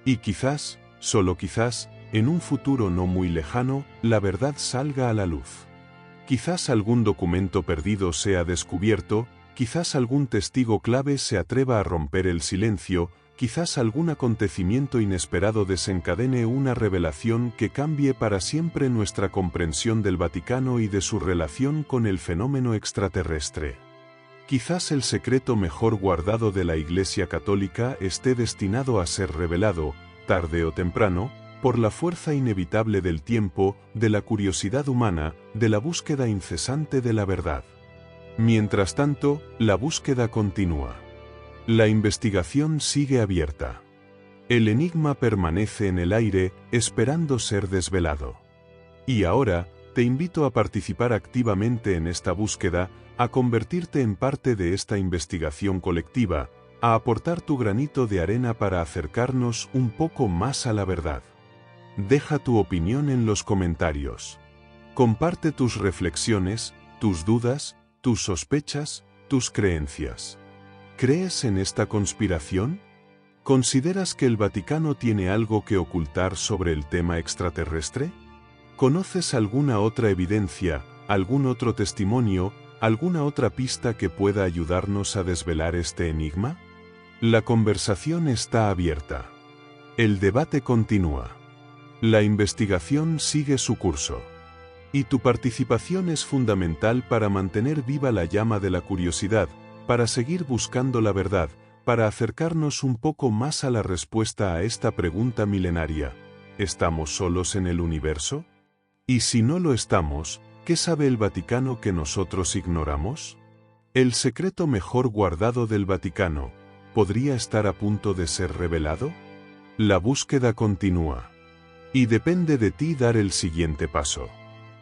Y quizás, solo quizás, en un futuro no muy lejano, la verdad salga a la luz. Quizás algún documento perdido sea descubierto, quizás algún testigo clave se atreva a romper el silencio, quizás algún acontecimiento inesperado desencadene una revelación que cambie para siempre nuestra comprensión del Vaticano y de su relación con el fenómeno extraterrestre. Quizás el secreto mejor guardado de la Iglesia Católica esté destinado a ser revelado, tarde o temprano, por la fuerza inevitable del tiempo, de la curiosidad humana, de la búsqueda incesante de la verdad. Mientras tanto, la búsqueda continúa. La investigación sigue abierta. El enigma permanece en el aire, esperando ser desvelado. Y ahora, te invito a participar activamente en esta búsqueda, a convertirte en parte de esta investigación colectiva, a aportar tu granito de arena para acercarnos un poco más a la verdad. Deja tu opinión en los comentarios. Comparte tus reflexiones, tus dudas, tus sospechas, tus creencias. ¿Crees en esta conspiración? ¿Consideras que el Vaticano tiene algo que ocultar sobre el tema extraterrestre? ¿Conoces alguna otra evidencia, algún otro testimonio, alguna otra pista que pueda ayudarnos a desvelar este enigma? La conversación está abierta. El debate continúa. La investigación sigue su curso. Y tu participación es fundamental para mantener viva la llama de la curiosidad, para seguir buscando la verdad, para acercarnos un poco más a la respuesta a esta pregunta milenaria. ¿Estamos solos en el universo? Y si no lo estamos, ¿qué sabe el Vaticano que nosotros ignoramos? ¿El secreto mejor guardado del Vaticano podría estar a punto de ser revelado? La búsqueda continúa. Y depende de ti dar el siguiente paso.